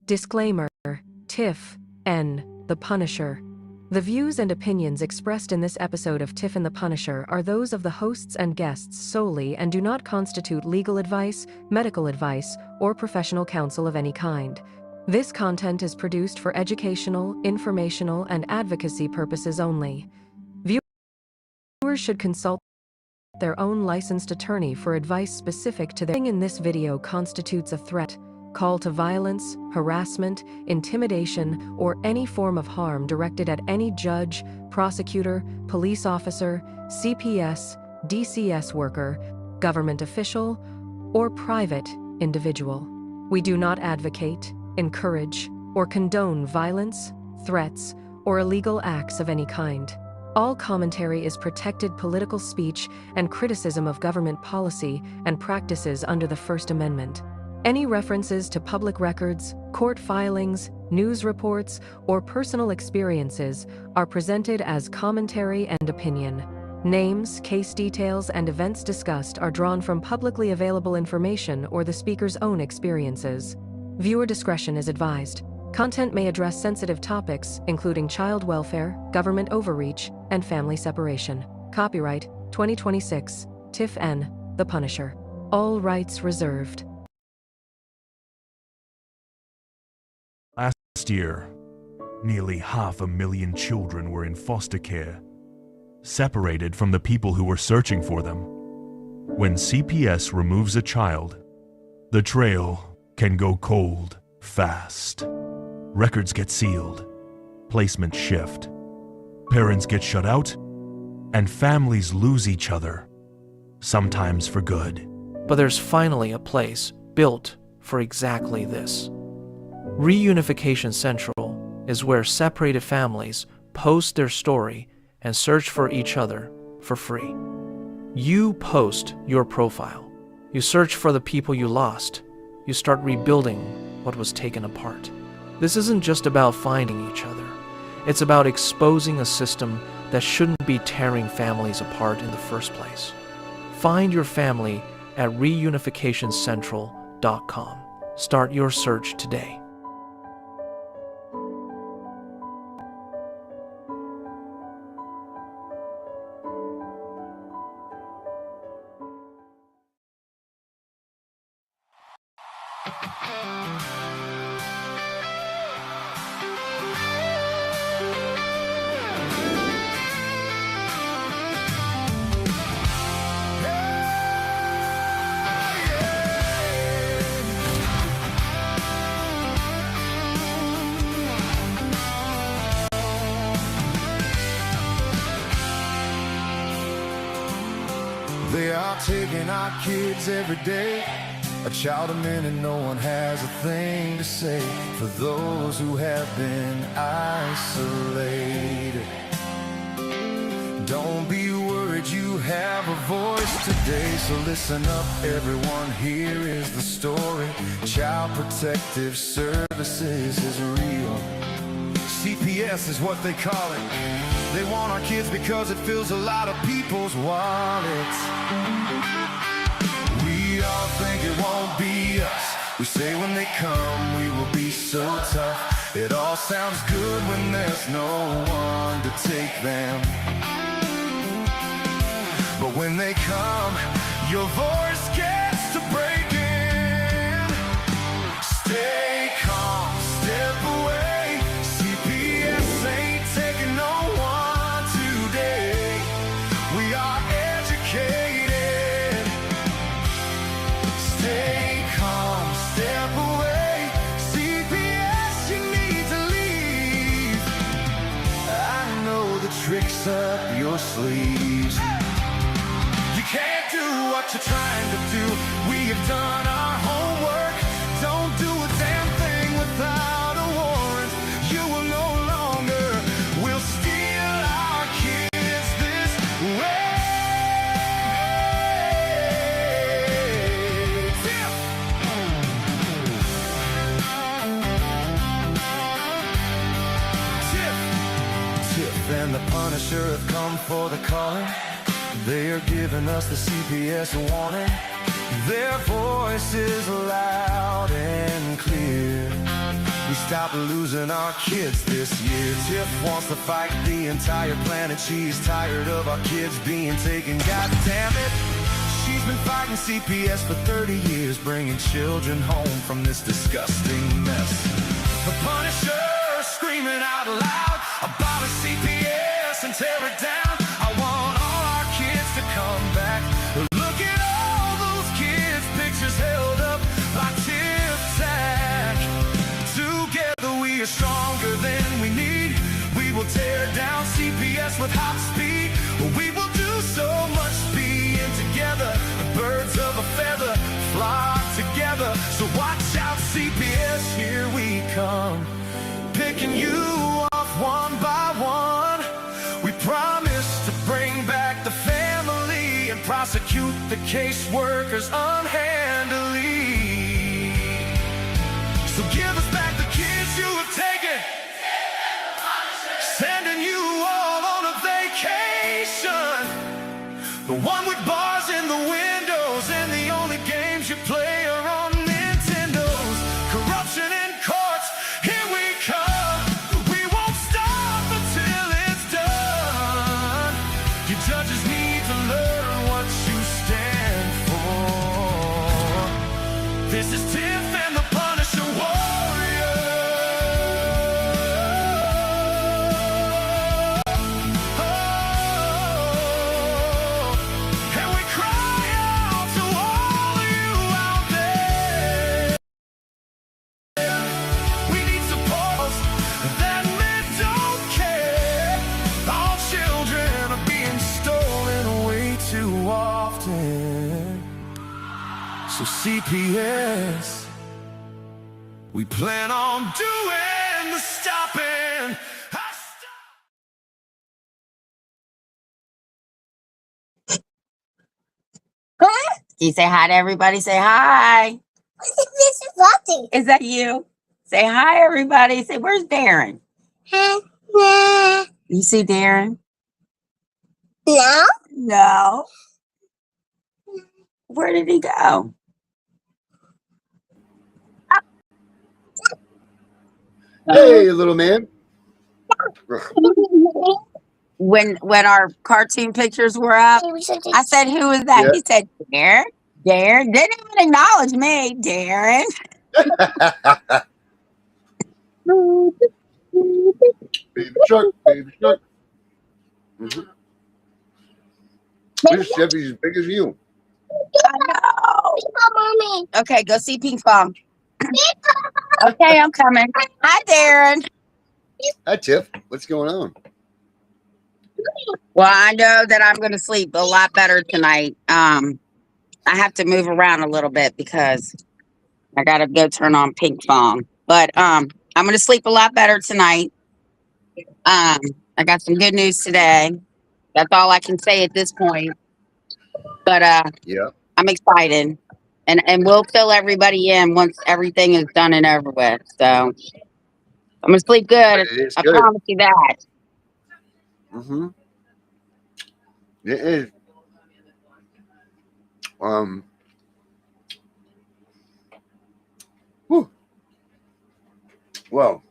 Disclaimer: TIFF, N, The Punisher. The views and opinions expressed in this episode of TIFF and The Punisher are those of the hosts and guests solely and do not constitute legal advice, medical advice, or professional counsel of any kind. This content is produced for educational, informational, and advocacy purposes only. Viewers should consult their own licensed attorney for advice specific to their in this video constitutes a threat, call to violence, harassment, intimidation, or any form of harm directed at any judge, prosecutor, police officer, CPS, DCS worker, government official, or private individual. We do not advocate, encourage, or condone violence, threats, or illegal acts of any kind. All commentary is protected political speech and criticism of government policy and practices under the First Amendment. Any references to public records, court filings, news reports, or personal experiences are presented as commentary and opinion. Names, case details, and events discussed are drawn from publicly available information or the speaker's own experiences. Viewer discretion is advised. Content may address sensitive topics, including child welfare, government overreach, and family separation. Copyright 2026, TIFF N, The Punisher. All rights reserved. Last year, nearly 500,000 children were in foster care, separated from the people who were searching for them. When CPS removes a child, the trail can go cold fast. Records get sealed, placements shift, parents get shut out, and families lose each other, sometimes for good. But there's finally a place built for exactly this. Reunification Central is where separated families post their story and search for each other for free. You post your profile. You search for the people you lost. You start rebuilding what was taken apart. This isn't just about finding each other. It's about exposing a system that shouldn't be tearing families apart in the first place. Find your family at reunificationcentral.com. Start your search today. They are taking our kids every day, a child a minute, no one has a thing to say for those who have been isolated. Don't be worried, you have a voice today, so listen up everyone, here is the story. Child Protective Services is real. CPS is what they call it. They want our kids because it fills a lot of people's wallets. We all think it won't be us. We say when they come we will be so tough. It all sounds good when there's no one to take them. But when they come, your voice gets to breaking. Stay calm, step away. CPS ain't taking no one today. We are educated. Stay calm, step away. CPS, you need to leave. I know the tricks up your sleeves. Can't do what you're trying to do. We have done our homework. Don't do a damn thing without a warrant. You will no longer will steal our kids this way. TIFF and the Punisher have come for the calling. They are giving us the CPS warning. Their voice is loud and clear. stop losing our kids this year. TIFF wants to fight the entire planet. She's tired of our kids being taken. God damn it. She's been fighting CPS for 30 years, bringing children home from this disgusting mess. The Punisher screaming out loud about a CPS and tear it down. I want all our kids to come back. Look at all those kids' pictures held up by TIFF. Together we are stronger than we need. We will tear down CPS with hot speed. We will do so much being together. The birds of a feather flock together. So watch out, CPS, here we come. Picking you off one by one. We promise to bring back the family and prosecute the caseworkers unhandily. So give us back the kids you have taken. Sending you all on a vacation. The one with bars in the windows and the only games you play are on Nintendos. Corruption in courts, here we come. We won't stop until it's done. You judges need to learn what you stand for. This is TIFF and the Punisher Warrior. And we cry out to all of you out there. We need support that men don't care. All children are being stolen way too often. So CPS, we plan on doing the stopping. Can you say hi to everybody? Say hi. This is Lottie. Is that you? Say hi, everybody. Say, where's Darren? No. You see Darren? No. No. Where did he go? Hey, little man. When our cartoon pictures were up, I said, who is that? Yeah. He said, Darren. Darren didn't even acknowledge me. Darren. Baby shark, baby shark. This Chevy is as big as you. I know. Mommy. Okay, go see Pink Pong. Okay, I'm coming. Hi, Darren. Hi, Tiff. What's going on? Well, I know that I'm going to sleep a lot better tonight. I have to move around a little bit because I got to go turn on Pink Pong. But I'm going to sleep a lot better tonight. I got some good news today. That's all I can say at this point. But Yeah. I'm excited. And we'll fill everybody in once everything is done and over with. So I'm going to sleep good. It is I good. promise you that. Mm-hmm. It is. Whew. Well,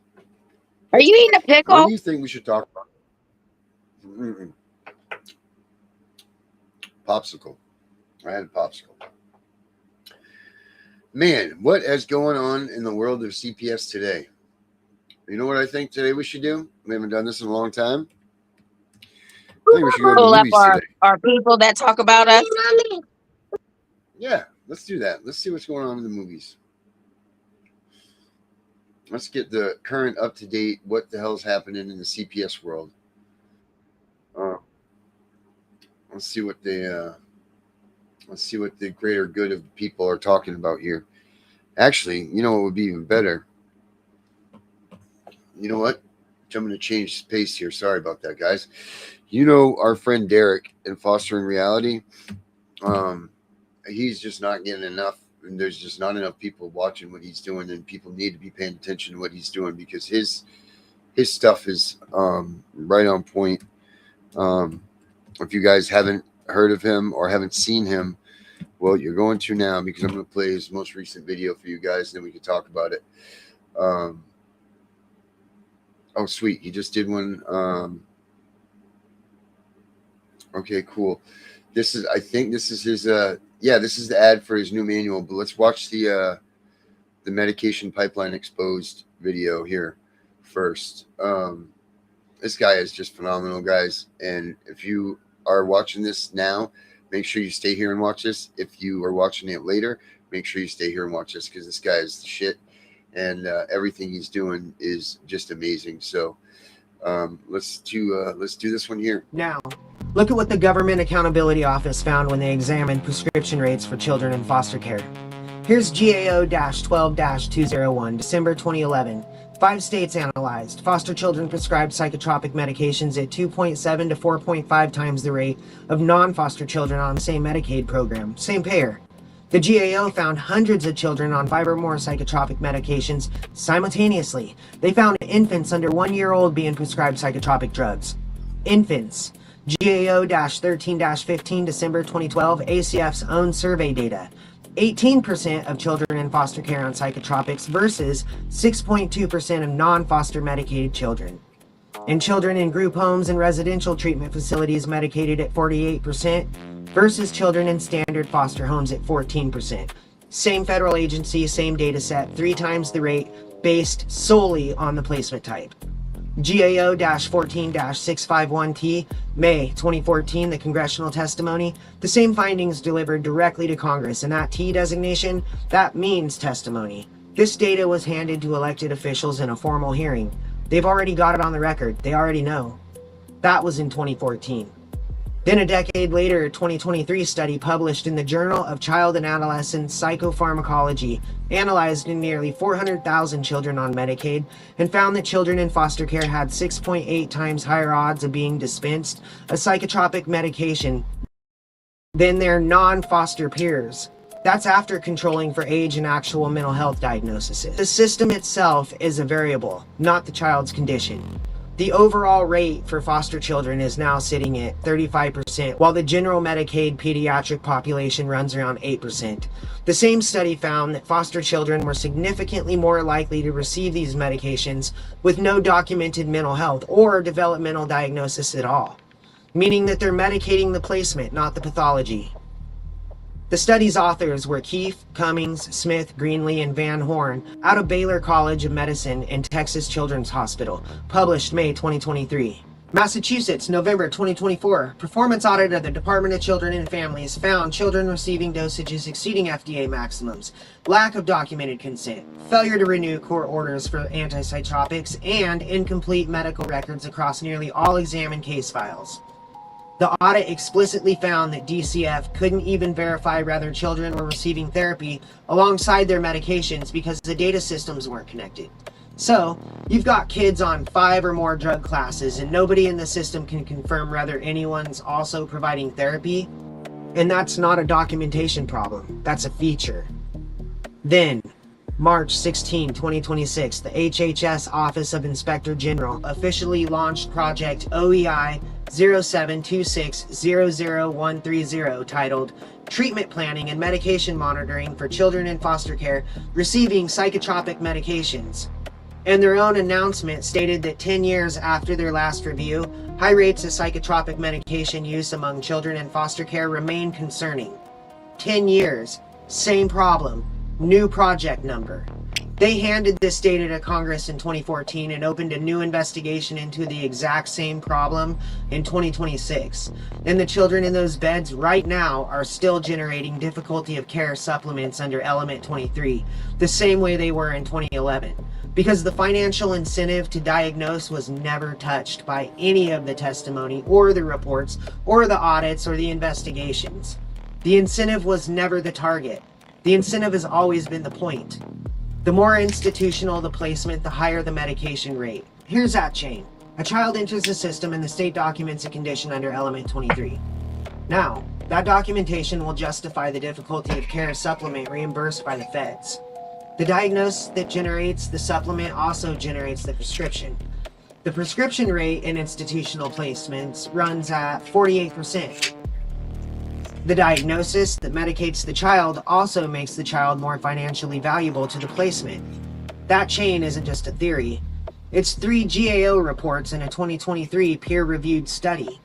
Are you eating a what pickle? do you think we should talk about? Popsicle. I had a popsicle. Man, what is going on in the world of CPS today? You know what I think today we should do? We haven't done this in a long time. I think we should go to the Pull up movies today. our people that talk about us. Mommy. Yeah, let's do that. Let's see what's going on in the movies. Let's get the current up-to-date, what the hell's happening in the CPS world. Let's see what the greater good of the people are talking about here. Actually, you know what would be even better? You know what? I'm going to change pace here. Sorry about that, guys. You know our friend Derek in Fostering Reality? He's just not getting enough. And there's just not enough people watching what he's doing, and people need to be paying attention to what he's doing because his stuff is right on point. If you guys haven't heard of him or haven't seen him, well, you're going to now because I'm going to play his most recent video for you guys, and then we can talk about it. Oh, sweet. He just did one. Okay, cool. I think this is his, yeah, this is the ad for his new manual, but let's watch the medication pipeline exposed video here first. This guy is just phenomenal, guys. And if you are watching this now, make sure you stay here and watch this. If you are watching it later, make sure you stay here and watch this, because this guy is the shit. And everything he's doing is just amazing. So let's do this one here. Now, look at what the Government Accountability Office found when they examined prescription rates for children in foster care. Here's GAO-12-201, December 2011. 5 states analyzed. Foster children prescribed psychotropic medications at 2.7 to 4.5 times the rate of non-foster children on the same Medicaid program. Same payer. The GAO found hundreds of children on 5 or more psychotropic medications simultaneously. They found infants under 1 year old being prescribed psychotropic drugs. Infants. GAO-13-15, December 2012, ACF's own survey data. 18% of children in foster care on psychotropics versus 6.2% of non-foster medicated children. And children in group homes and residential treatment facilities medicated at 48% versus children in standard foster homes at 14%. Same federal agency, same data set, 3 times the rate, based solely on the placement type. GAO-14-651T, May 2014, the congressional testimony. The same findings delivered directly to Congress, and that T designation, that means testimony. This data was handed to elected officials in a formal hearing. They've already got it on the record. They already know. That was in 2014. Then a decade later, a 2023 study published in the Journal of Child and Adolescent Psychopharmacology analyzed nearly 400,000 children on Medicaid and found that children in foster care had 6.8 times higher odds of being dispensed a psychotropic medication than their non-foster peers. That's after controlling for age and actual mental health diagnoses. The system itself is a variable, not the child's condition. The overall rate for foster children is now sitting at 35%, while the general Medicaid pediatric population runs around 8%. The same study found that foster children were significantly more likely to receive these medications with no documented mental health or developmental diagnosis at all, meaning that they're medicating the placement, not the pathology. The study's authors were Keefe, Cummings, Smith, Greenlee, and Van Horn out of Baylor College of Medicine and Texas Children's Hospital, published May 2023. Massachusetts, November 2024. Performance audit of the Department of Children and Families found children receiving dosages exceeding FDA maximums, lack of documented consent, failure to renew court orders for antipsychotics, and incomplete medical records across nearly all examined case files. The audit explicitly found that DCF couldn't even verify whether children were receiving therapy alongside their medications because the data systems weren't connected. So, you've got kids on 5 or more drug classes and nobody in the system can confirm whether anyone's also providing therapy. And that's not a documentation problem, that's a feature. Then, March 16, 2026, the HHS Office of Inspector General officially launched Project OEI 0726000130 titled Treatment Planning and Medication Monitoring for Children in Foster Care Receiving Psychotropic Medications. And their own announcement stated that 10 years after their last review, high rates of psychotropic medication use among children in foster care remain concerning. 10 years, same problem, new project number. They handed this data to Congress in 2014 and opened a new investigation into the exact same problem in 2026. And the children in those beds right now are still generating difficulty of care supplements under Element 23, the same way they were in 2011. Because the financial incentive to diagnose was never touched by any of the testimony or the reports or the audits or the investigations. The incentive was never the target. The incentive has always been the point. The more institutional the placement, the higher the medication rate. Here's that chain. A child enters the system and the state documents a condition under Element 23. Now, that documentation will justify the difficulty of care supplement reimbursed by the feds. The diagnosis that generates the supplement also generates the prescription. The prescription rate in institutional placements runs at 48%. The diagnosis that medicates the child also makes the child more financially valuable to the placement. That chain isn't just a theory, It's 3 GAO reports in a 2023 peer-reviewed study,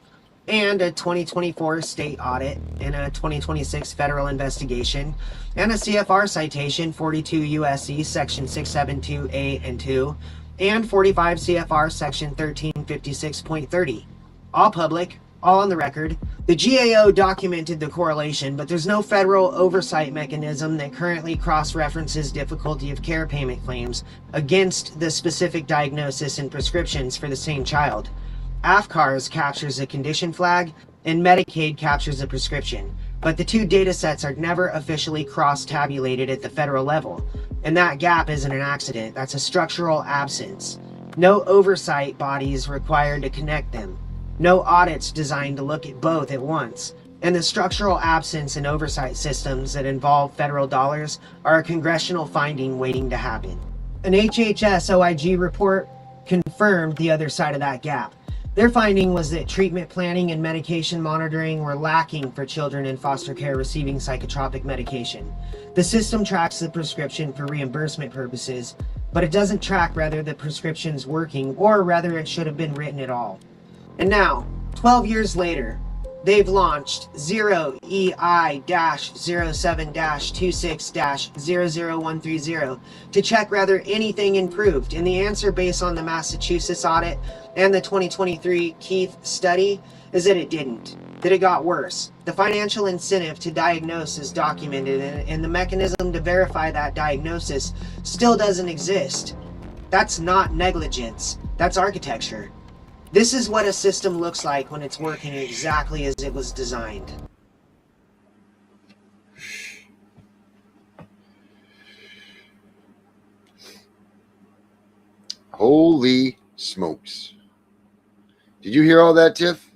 and a 2024 state audit and a 2026 federal investigation, and a CFR citation 42 USC section 672A and 2, and 45 CFR section 1356.30. All public, all on the record. The GAO documented the correlation, but there's no federal oversight mechanism that currently cross-references difficulty of care payment claims against the specific diagnosis and prescriptions for the same child. AFCARS captures a condition flag, and Medicaid captures a prescription, but the two data sets are never officially cross-tabulated at the federal level, and that gap isn't an accident. That's a structural absence. No oversight bodies required to connect them. No audits designed to look at both at once. And the structural absence in oversight systems that involve federal dollars are a congressional finding waiting to happen. An HHS OIG report confirmed the other side of that gap. Their finding was that treatment planning and medication monitoring were lacking for children in foster care receiving psychotropic medication. The system tracks the prescription for reimbursement purposes, but it doesn't track whether the prescription's working or whether it should have been written at all. And now, 12 years later, they've launched 0EI-07-26-00130 to check whether anything improved. And the answer, based on the Massachusetts audit and the 2023 Keith study, is that it didn't, that it got worse. The financial incentive to diagnose is documented, and the mechanism to verify that diagnosis still doesn't exist. That's not negligence, that's architecture. This is what a system looks like when it's working exactly as it was designed. Holy smokes. Did you hear all that, Tiff?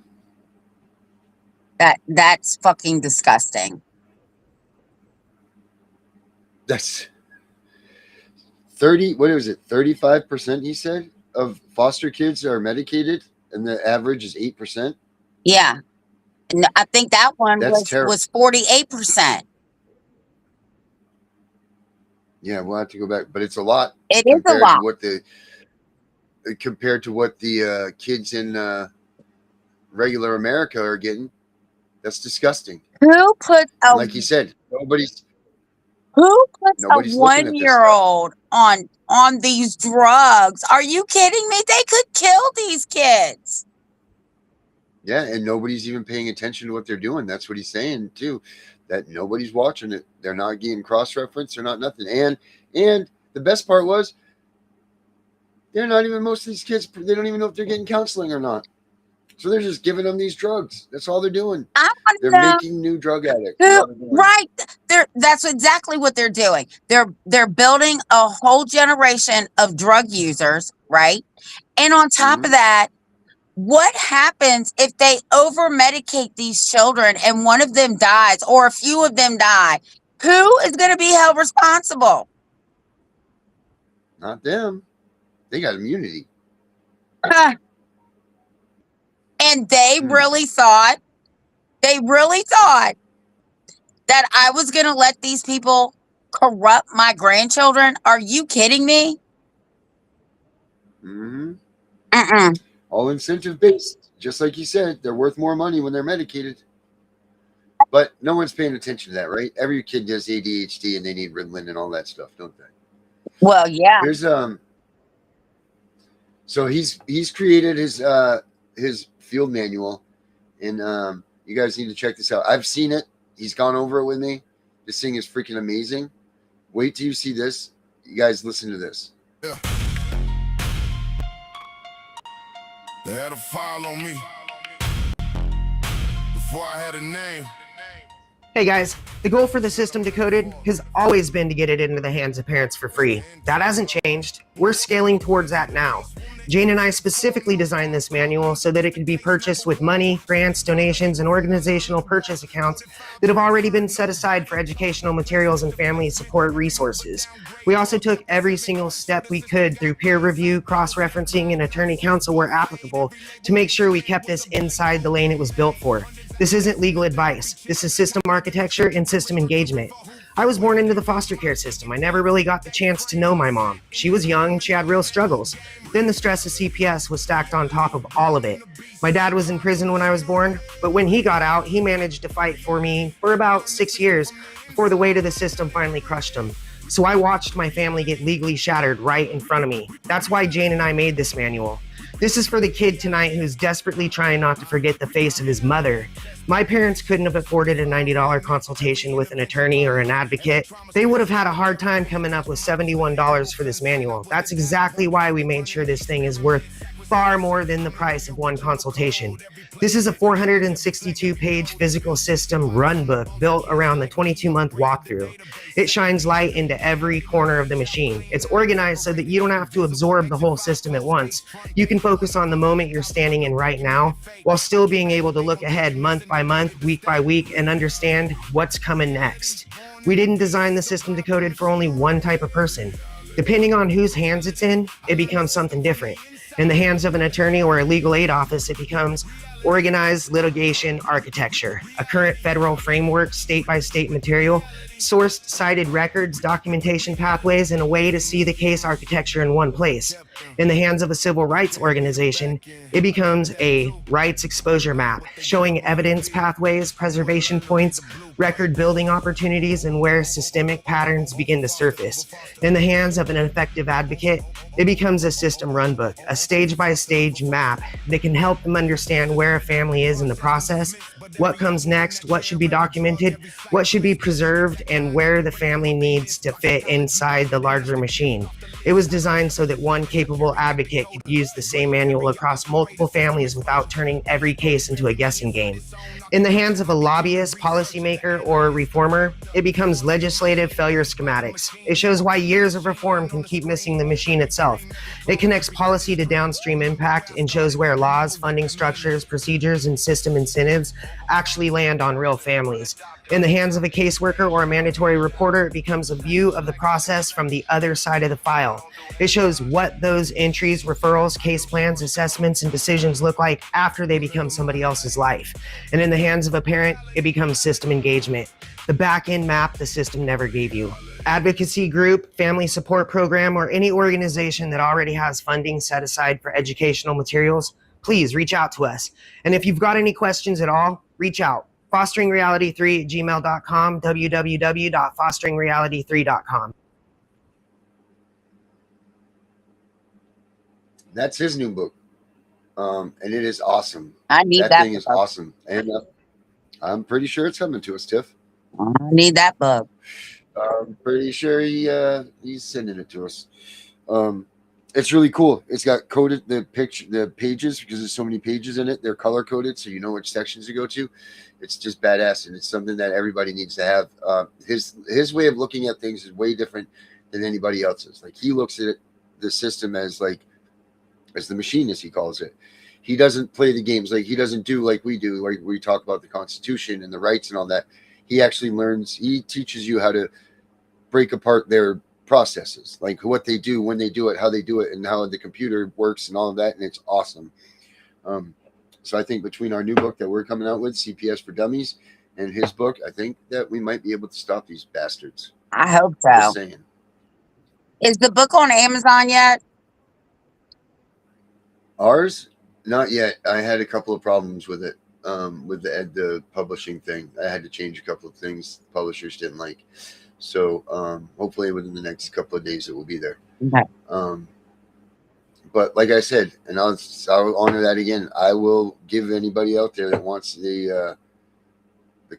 That's fucking disgusting. That's 30, what was it? 35% he said of foster kids are medicated, and the average is 8%. Yeah. And I think that one was 48%. Yeah, we'll have to go back, but it's a lot. It is a lot. Compared to what the kids in regular America are getting. That's disgusting. Who puts like you said, who puts a 1-year-old on these drugs? Are you kidding me? They could kill these kids. Yeah, and nobody's even paying attention to what they're doing. That's what he's saying too, that nobody's watching it. They're not getting cross-referenced. They're not nothing. And the best part was, they're not even, most of these kids, they don't even know if they're getting counseling or not. So they're just giving them these drugs. That's all they're doing. They're making new drug addicts. Right. That's exactly what they're doing. They're building a whole generation of drug users, right? And on top of that, what happens if they over-medicate these children and one of them dies or a few of them die? Who is going to be held responsible? Not them. They got immunity. And they really thought that I was going to let these people corrupt my grandchildren. Are you kidding me? All incentive based. Just like you said, they're worth more money when they're medicated. But no one's paying attention to that, right? Every kid does ADHD and they need Ritalin and all that stuff, don't they? Well, yeah. Here's so he's created his field manual, and you guys need to check this out. I've seen it. He's gone over it with me. This thing is freaking amazing. Wait till you see this. You guys listen to this. Yeah. They had a file on me before I had a name. Hey guys, the goal for the system Decoded has always been to get it into the hands of parents for free. That hasn't changed. We're scaling towards that now. Jane and I specifically designed this manual so that it could be purchased with money, grants, donations, and organizational purchase accounts that have already been set aside for educational materials and family support resources. We also took every single step we could through peer review, cross-referencing, and attorney counsel where applicable to make sure we kept this inside the lane it was built for. This isn't legal advice. This is system architecture and system engagement. I was born into the foster care system. I never really got the chance to know my mom. She was young and she had real struggles. Then the stress of CPS was stacked on top of all of it. My dad was in prison when I was born, but when he got out, he managed to fight for me for about 6 years before the weight of the system finally crushed him. So I watched my family get legally shattered right in front of me. That's why Jane and I made this manual. This is for the kid tonight who's desperately trying not to forget the face of his mother. My parents couldn't have afforded a $90 consultation with an attorney or an advocate. They would have had a hard time coming up with $71 for this manual. That's exactly why we made sure this thing is worth far more than the price of one consultation. This is a 462-page physical system run book built around the 22-month walkthrough. It shines light into every corner of the machine. It's organized so that you don't have to absorb the whole system at once. You can focus on the moment you're standing in right now while still being able to look ahead month by month, week by week, and understand what's coming next. We didn't design the system decoded for only one type of person. Depending on whose hands it's in, it becomes something different. In the hands of an attorney or a legal aid office, it becomes organized litigation architecture, a current federal framework, state-by-state material, sourced cited records, documentation pathways, and a way to see the case architecture in one place. In the hands of a civil rights organization, it becomes a rights exposure map, showing evidence pathways, preservation points, record building opportunities, and where systemic patterns begin to surface. In the hands of an effective advocate, it becomes a system runbook, a stage-by-stage map that can help them understand where a family is in the process, what comes next, what should be documented, what should be preserved, and where the family needs to fit inside the larger machine. It was designed so that one capable advocate could use the same manual across multiple families without turning every case into a guessing game. In the hands of a lobbyist, policymaker, or reformer, it becomes legislative failure schematics. It shows why years of reform can keep missing the machine itself. It connects policy to downstream impact and shows where laws, funding structures, procedures, and system incentives actually land on real families. In the hands of a caseworker or a mandatory reporter, it becomes a view of the process from the other side of the file. It shows what those entries, referrals, case plans, assessments, and decisions look like after they become somebody else's life. And in the hands of a parent, it becomes system engagement, the back-end map the system never gave you. Advocacy group, family support program, or any organization that already has funding set aside for educational materials, please reach out to us. And if you've got any questions at all, reach out. fosteringreality3@gmail.com, www.fosteringreality3.com. That's his new book. And it is awesome. I need that thing book. is awesome. And I'm pretty sure it's coming to us, Tiff. I need that book. I'm pretty sure he's sending it to us. It's really cool. It's got coded the pages, because there's so many pages in it. They're color coded, so you know which sections to go to. It's just badass, and it's something that everybody needs to have. His way of looking at things is way different than anybody else's. Like, he looks at the system as the machine, as he calls it. He doesn't play the games. Like, he doesn't do like we do, like we talk about the Constitution and the rights and all that. He actually he teaches you how to break apart their processes, like what they do, when they do it, how they do it, and how the computer works and all of that. And it's awesome. So I think between our new book that we're coming out with, CPS for Dummies, and his book, I think that we might be able to stop these bastards. I hope so. Just saying. Is the book on Amazon yet? Ours? Not yet. I had a couple of problems with it. With the publishing thing. I had to change a couple of things publishers didn't like. So hopefully within the next couple of days it will be there. Okay. But like I said, and I'll honor that again, I will give anybody out there that wants the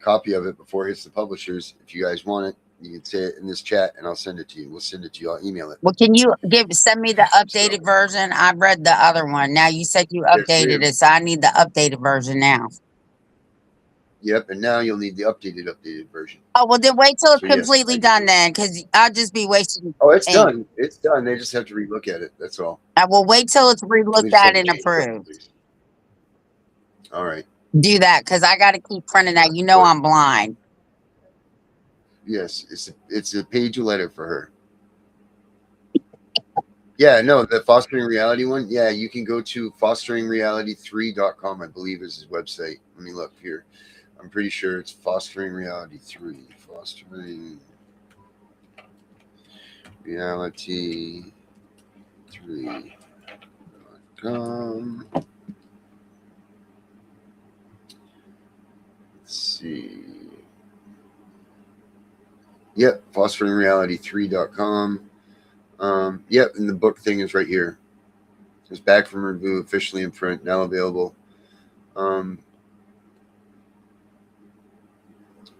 copy of it before it hits the publishers. If you guys want it, you can say it in this chat and I'll send it to you. We'll send it to you. I'll email it. Well, can you send me the updated version? I've read the other one. Now you said you updated it, so I need the updated version now. Yep, and now you'll need the updated version. Oh, well, then wait till it's completely done then, because I'll just be wasting. Oh, it's done. It's done. They just have to relook at it. That's all. I will wait till it's relooked at and approved. All right. Do that, because I got to keep printing that. You know I'm blind. Yes, it's a page letter for her. Yeah, no, the Fostering Reality one. Yeah, you can go to fosteringreality3.com, I believe is his website. Let me look here. I'm pretty sure it's Fostering Reality 3. Fostering reality3.com. Let's see. Yep, fosterinreality3.com. Yep, and the book thing is right here. It's back from review, officially in print, now available.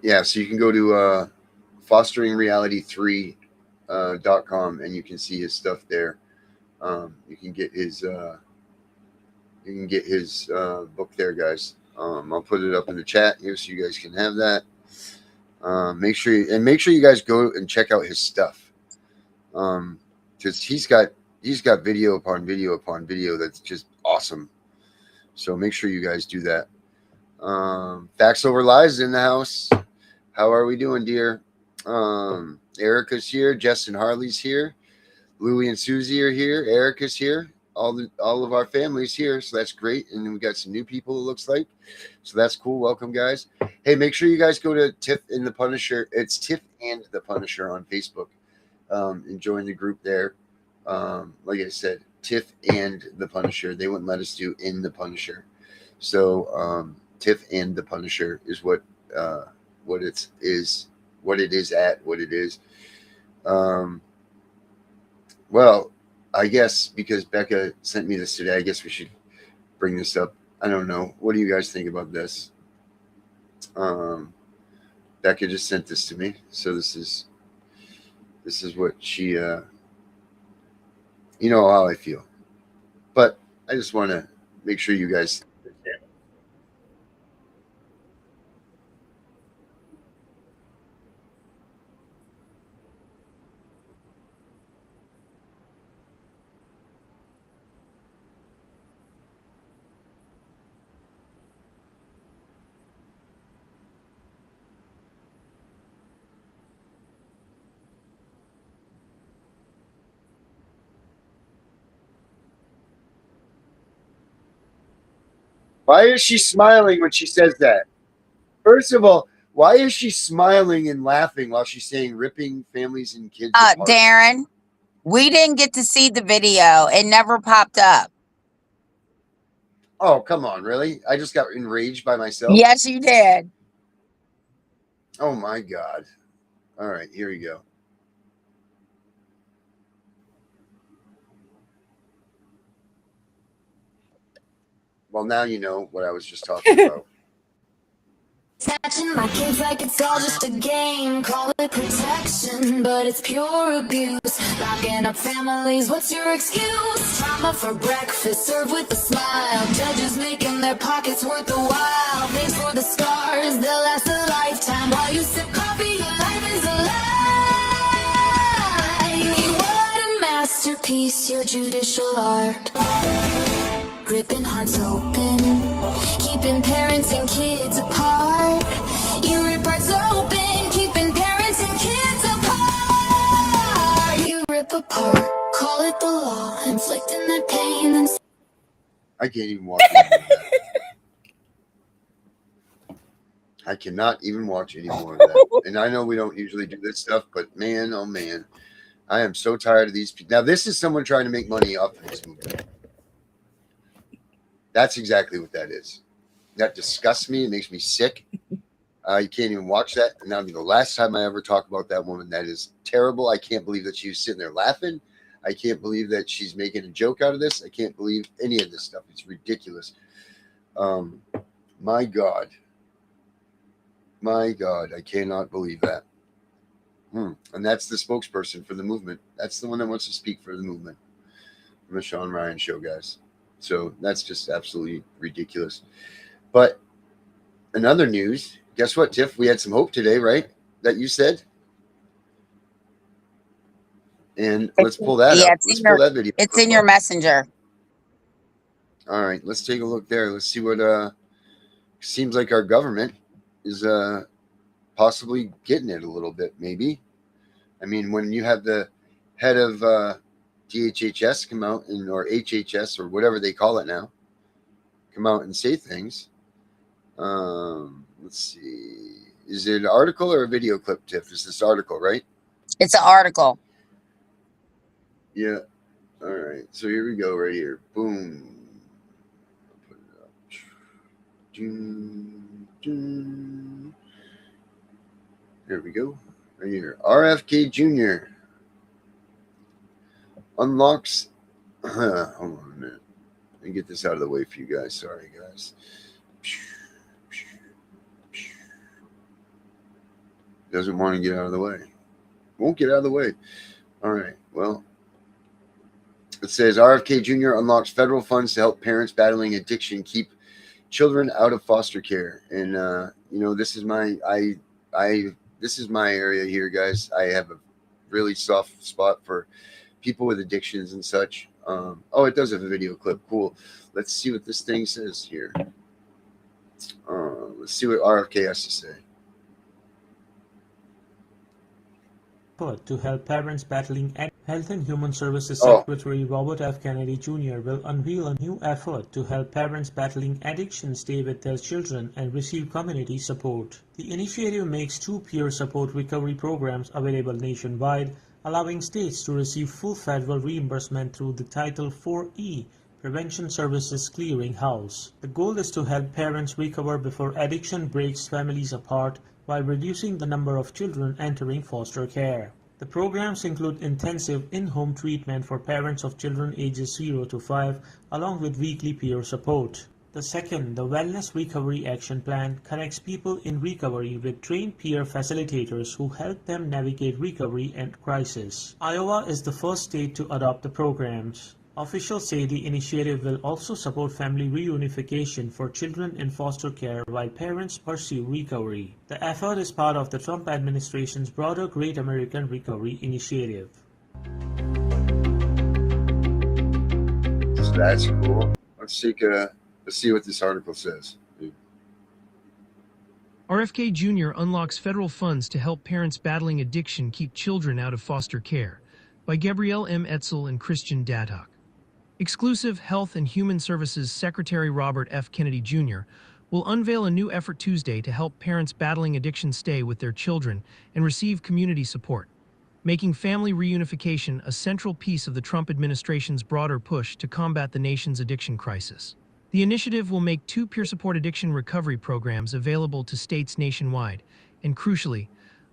Yeah, so you can go to fosterinreality3.com and you can see his stuff there. You can get his book there, guys. I'll put it up in the chat here so you guys can have that. Make sure you guys go and check out his stuff, because he's got video upon video upon video that's just awesome. So make sure you guys do that. Facts Over Lies in the house. How are we doing, dear? Erica's here. Jess and Harley's here. Louie and Susie are here. Erica's here. All of our family's here, so that's great. And then we got some new people, it looks like. So that's cool. Welcome, guys. Hey, make sure you guys go to Tiff and the Punisher. It's Tiff and the Punisher on Facebook. And join the group there. Like I said, Tiff and the Punisher. They wouldn't let us do In the Punisher. So Tiff and the Punisher is what it is. Well, I guess because Becca sent me this today, I guess we should bring this up. I don't know. What do you guys think about this? Becca just sent this to me. So this is what she, you know how I feel. But I just want to make sure you guys understand. Why is she smiling when she says that? First of all, why is she smiling and laughing while she's saying ripping families and kids apart? Darren, we didn't get to see the video. It never popped up. Oh, come on, really? I just got enraged by myself? Yes, you did. Oh, my God. All right, here we go. Well, now you know what I was just talking about. Snatching my kids like it's all just a game. Call it protection, but it's pure abuse. Locking up families, what's your excuse? Trauma for breakfast, served with a smile. Judges making their pockets worth the while. Thanks for the scars, they'll last a lifetime. While you sip coffee, your life is a lie. What a masterpiece, your judicial art. Ripping hearts open, keeping parents and kids apart. You rip hearts open, keeping parents and kids apart. You rip apart, call it the law, inflicting that pain and I can't even watch any more of that. I cannot even watch any more of that. And I know we don't usually do this stuff, but man, oh man, I am so tired of these people. Now, this is someone trying to make money off of this movie. That's exactly what that is. That disgusts me. It makes me sick. You can't even watch that. And that'll be the last time I ever talk about that woman. That is terrible. I can't believe that she was sitting there laughing. I can't believe that she's making a joke out of this. I can't believe any of this stuff. It's ridiculous. My God. My God. I cannot believe that. And that's the spokesperson for the movement. That's the one that wants to speak for the movement. From the Sean Ryan Show, guys. So that's just absolutely ridiculous. But in other news, guess what, Tiff? We had some hope today, right? That you said. And let's pull that up. Let's pull that video. It's in your messenger. All right, let's take a look there. Let's see what seems like our government is possibly getting it a little bit, maybe. I mean, when you have the head of DHHS come out or HHS or whatever they call it now, come out and say things. Let's see. Is it an article or a video clip, Tiff? It's this article, right? It's an article. Yeah. All right. So here we go. Right here. Boom. I'll put it up. Dun, dun. There we go. Right here. RFK Jr. unlocks. Hold on a minute. Let me get this out of the way for you guys. Sorry, guys. Doesn't want to get out of the way. Won't get out of the way. All right. Well, it says RFK Jr. unlocks federal funds to help parents battling addiction keep children out of foster care. And you know, this is my this is my area here, guys. I have a really soft spot for people with addictions and such. Oh, it does have a video clip. Cool. Let's see what this thing says here. Let's see what RFK has to say. To help parents battling Health and Human Services Secretary Robert F. Kennedy Jr. will unveil a new effort to help parents battling addiction stay with their children and receive community support. The initiative makes 2 peer support recovery programs available nationwide, allowing states to receive full federal reimbursement through the Title IV-E Prevention Services Clearinghouse. The goal is to help parents recover before addiction breaks families apart while reducing the number of children entering foster care. The programs include intensive in-home treatment for parents of children ages 0 to 5, along with weekly peer support. The second, the Wellness Recovery Action Plan, connects people in recovery with trained peer facilitators who help them navigate recovery and crisis. Iowa is the first state to adopt the programs. Officials say the initiative will also support family reunification for children in foster care while parents pursue recovery. The effort is part of the Trump administration's broader Great American Recovery Initiative. So that's cool. Let's see what this article says. RFK Jr. unlocks federal funds to help parents battling addiction keep children out of foster care, by Gabrielle M. Etzel and Christian Dadhock. Exclusive Health and Human Services Secretary Robert F. Kennedy Jr. will unveil a new effort Tuesday to help parents battling addiction stay with their children and receive community support, making family reunification a central piece of the Trump administration's broader push to combat the nation's addiction crisis. The initiative will make 2 peer support addiction recovery programs available to states nationwide, and crucially,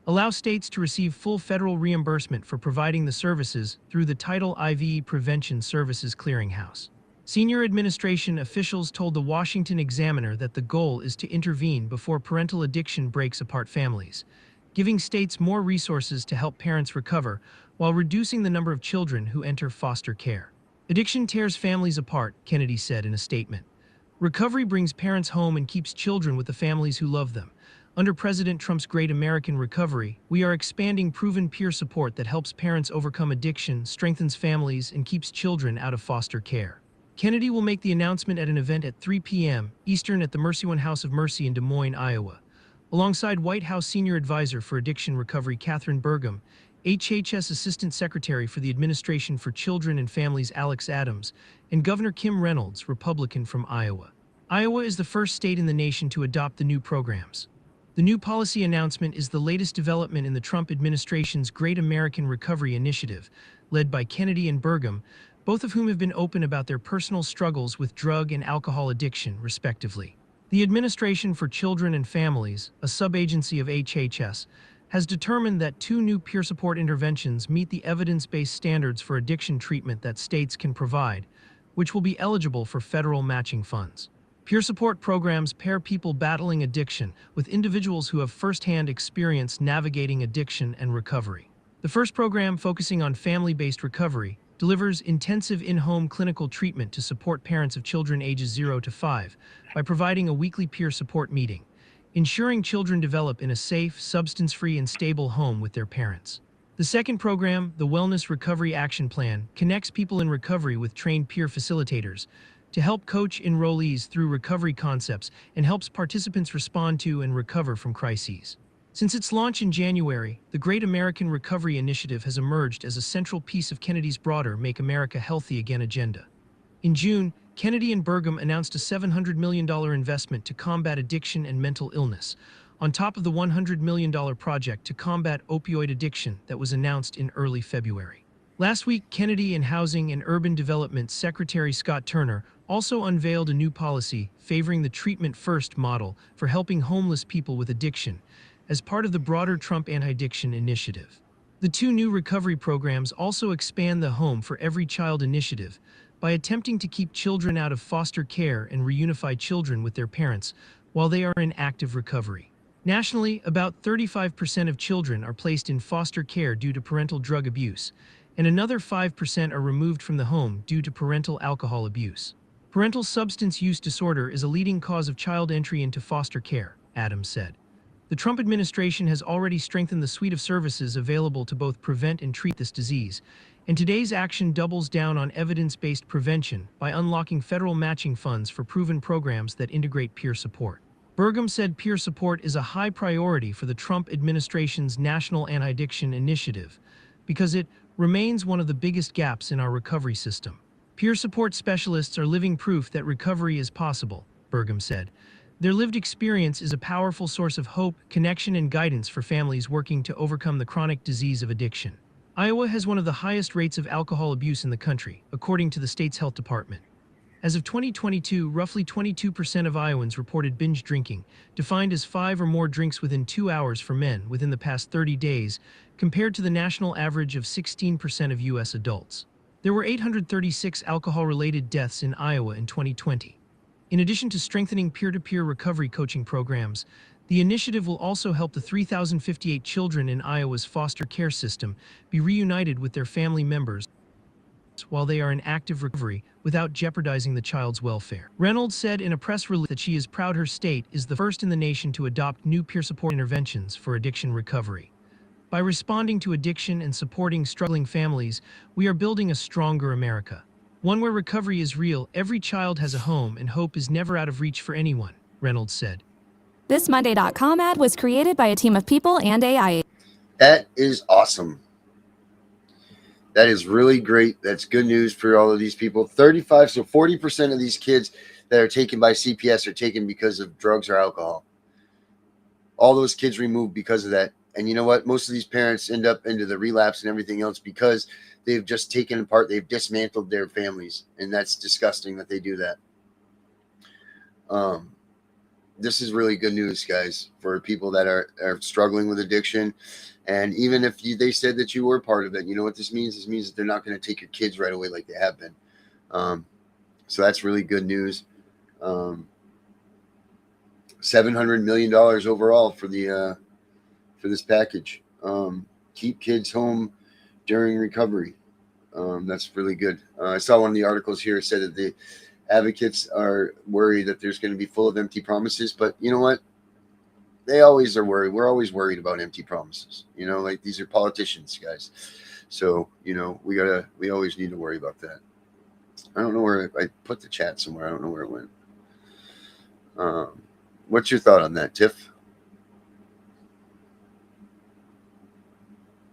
allow states to receive full federal reimbursement for providing the services through the Title IV Prevention Services Clearinghouse. Senior administration officials told the Washington Examiner that the goal is to intervene before parental addiction breaks apart families, giving states more resources to help parents recover while reducing the number of children who enter foster care. Addiction tears families apart, Kennedy said in a statement. Recovery brings parents home and keeps children with the families who love them. Under President Trump's Great American Recovery, we are expanding proven peer support that helps parents overcome addiction, strengthens families, and keeps children out of foster care. Kennedy will make the announcement at an event at 3 p.m. Eastern at the Mercy One House of Mercy in Des Moines, Iowa. Alongside White House Senior Advisor for Addiction Recovery Catherine Burgum, HHS Assistant Secretary for the Administration for Children and Families Alex Adams, and Governor Kim Reynolds, Republican from Iowa. Iowa is the first state in the nation to adopt the new programs. The new policy announcement is the latest development in the Trump administration's Great American Recovery Initiative, led by Kennedy and Burgum, both of whom have been open about their personal struggles with drug and alcohol addiction, respectively. The Administration for Children and Families, a sub-agency of HHS, has determined that 2 new peer support interventions meet the evidence-based standards for addiction treatment that states can provide, which will be eligible for federal matching funds. Peer support programs pair people battling addiction with individuals who have firsthand experience navigating addiction and recovery. The first program, focusing on family-based recovery, delivers intensive in-home clinical treatment to support parents of children ages 0 to 5 by providing a weekly peer support meeting, ensuring children develop in a safe, substance-free, and stable home with their parents. The second program, the Wellness Recovery Action Plan, connects people in recovery with trained peer facilitators to help coach enrollees through recovery concepts and helps participants respond to and recover from crises. Since its launch in January, the Great American Recovery Initiative has emerged as a central piece of Kennedy's broader Make America Healthy Again agenda. In June, Kennedy and Burgum announced a $700 million investment to combat addiction and mental illness, on top of the $100 million project to combat opioid addiction that was announced in early February. Last week, Kennedy and Housing and Urban Development Secretary Scott Turner also unveiled a new policy favoring the treatment-first model for helping homeless people with addiction as part of the broader Trump anti-addiction initiative. The two new recovery programs also expand the Home for Every Child initiative by attempting to keep children out of foster care and reunify children with their parents while they are in active recovery. Nationally, about 35% of children are placed in foster care due to parental drug abuse, and another 5% are removed from the home due to parental alcohol abuse. Parental substance use disorder is a leading cause of child entry into foster care, Adams said. The Trump administration has already strengthened the suite of services available to both prevent and treat this disease, and today's action doubles down on evidence-based prevention by unlocking federal matching funds for proven programs that integrate peer support. Burgum said peer support is a high priority for the Trump administration's National Anti-Addiction Initiative because it remains one of the biggest gaps in our recovery system. Peer support specialists are living proof that recovery is possible, Burgum said. Their lived experience is a powerful source of hope, connection, and guidance for families working to overcome the chronic disease of addiction. Iowa has one of the highest rates of alcohol abuse in the country, according to the state's health department. As of 2022, roughly 22% of Iowans reported binge drinking, defined as 5 or more drinks within 2 hours for men within the past 30 days, compared to the national average of 16% of U.S. adults. There were 836 alcohol-related deaths in Iowa in 2020. In addition to strengthening peer-to-peer recovery coaching programs, the initiative will also help the 3,058 children in Iowa's foster care system be reunited with their family members while they are in active recovery without jeopardizing the child's welfare. Reynolds said in a press release that she is proud her state is the first in the nation to adopt new peer support interventions for addiction recovery. By responding to addiction and supporting struggling families, we are building a stronger America. One where recovery is real, every child has a home, and hope is never out of reach for anyone, Reynolds said. This Monday.com ad was created by a team of people and AI. That is awesome. That is really great. That's good news for all of these people. 40% of these kids that are taken by CPS are taken because of drugs or alcohol. All those kids removed because of that. And you know what? Most of these parents end up into the relapse and everything else because they've just taken apart, they've dismantled their families. And that's disgusting that they do that. This is really good news, guys, for people that are struggling with addiction. And even if they said that you were part of it, you know what this means? This means that they're not going to take your kids right away like they have been. So that's really good news. $700 million overall for the for this package. Keep kids home during recovery. That's really good. I saw one of the articles here said that the advocates are worried that there's going to be full of empty promises, but you know what? They always are worried. We're always worried about empty promises. You know, like these are politicians, guys. So, you know, we always need to worry about that. I don't know where I put the chat somewhere. I don't know where it went. What's your thought on that, Tiff?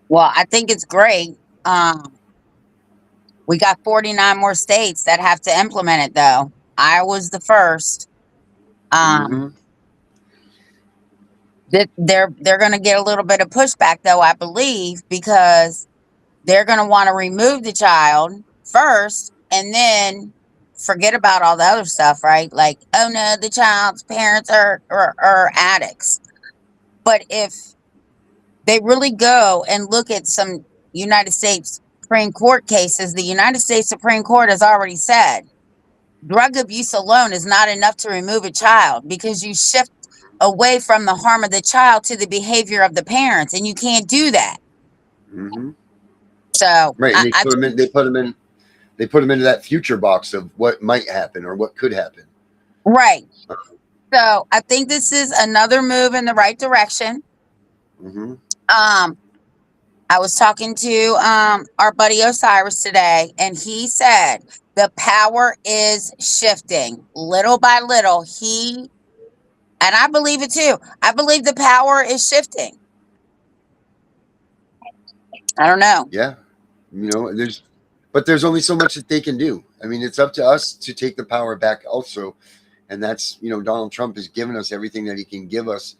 Well, I think it's great. We got 49 more states that have to implement it, though. Iowa's the first. They're going to get a little bit of pushback, though, I believe, because they're going to want to remove the child first and then forget about all the other stuff, right? Like, oh no, the child's parents are addicts. But if they really go and look at some United States Supreme Court cases, the United States Supreme Court has already said drug abuse alone is not enough to remove a child because you shift away from the harm of the child to the behavior of the parents, and you can't do that. So right, and they put them into that future box of what might happen or what could happen. Right. So I think this is another move in the right direction. I was talking to our buddy Osiris today, and he said the power is shifting little by little. And I believe it too. I believe the power is shifting. I don't know. Yeah. You know, there's only so much that they can do. I mean, it's up to us to take the power back also. And that's, you know, Donald Trump has given us everything that he can give us.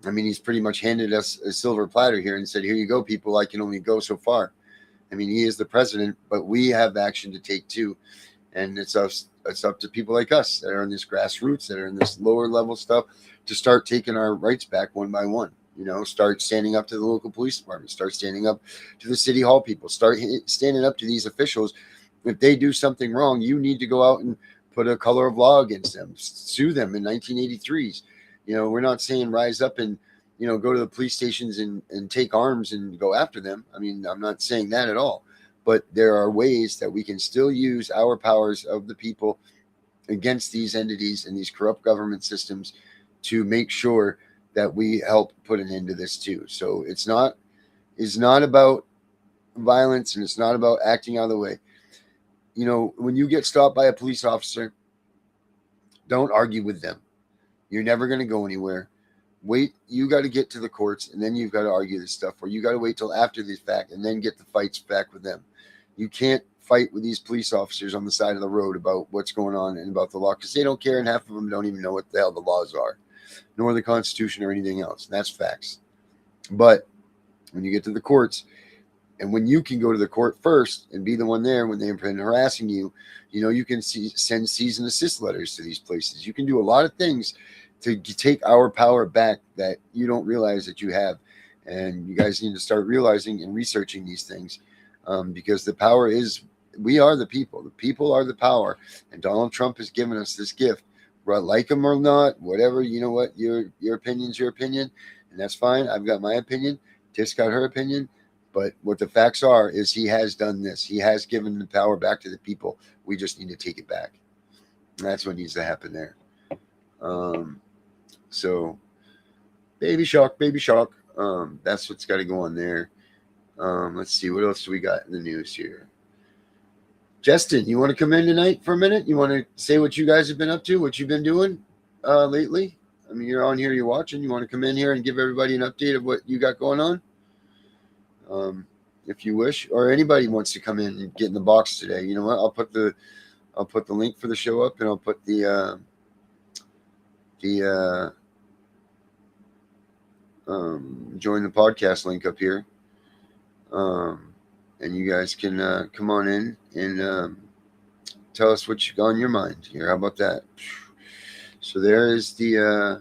I mean, he's pretty much handed us a silver platter here and said, here you go, people. I can only go so far. I mean, he is the president, but we have action to take too. And it's up to people like us that are in this grassroots, that are in this lower level stuff, to start taking our rights back one by one. Start standing up to the local police department, start standing up to the city hall people, start standing up to these officials. If they do something wrong, you need to go out and put a color of law against them, sue them in 1983s. We're not saying rise up and, go to the police stations and take arms and go after them. I mean, I'm not saying that at all, but there are ways that we can still use our powers of the people against these entities and these corrupt government systems to make sure that we help put an end to this too. So it's not about violence, and it's not about acting out of the way. When you get stopped by a police officer, don't argue with them. You're never going to go anywhere. Wait, you got to get to the courts, and then you've got to argue this stuff, or you got to wait till after the fact and then get the fights back with them. You can't fight with these police officers on the side of the road about what's going on and about the law, because they don't care, and half of them don't even know what the hell the laws are, nor the Constitution or anything else. That's facts. But when you get to the courts, and when you can go to the court first and be the one there when they've been harassing you, you can send cease and desist letters to these places. You can do a lot of things to take our power back that you don't realize that you have. And you guys need to start realizing and researching these things, because the power is, we are the people. The people are the power. And Donald Trump has given us this gift. Like him or not, whatever, you know what, your opinion's your opinion, and that's fine. I've got my opinion. Tiff's got her opinion. But what the facts are is he has done this. He has given the power back to the people. We just need to take it back. And that's what needs to happen there. So baby shark. That's what's got to go on there. Let's see, what else do we got in the news here? Justin, you want to come in tonight for a minute? You want to say what you guys have been up to, what you've been doing lately? I mean, you're on here, you're watching. You want to come in here and give everybody an update of what you got going on? If you wish, or anybody wants to come in and get in the box today, you know what? I'll put the link for the show up, and I'll put the join the podcast link up here. And you guys can come on in and tell us what's on your mind here. How about that? So there is the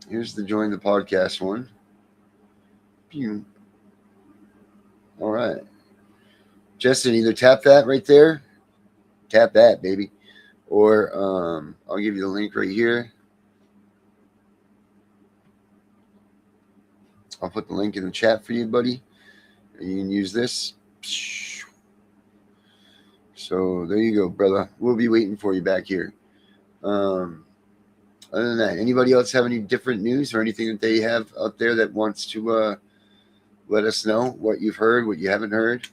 here's the join the podcast one. All right, Justin, either tap that right there, tap that, baby, or I'll give you the link right here. I'll put the link in the chat for you, buddy. You can use this. So there you go, brother. We'll be waiting for you back here. Other than that, anybody else have any different news or anything that they have out there that wants to let us know what you've heard, what you haven't heard?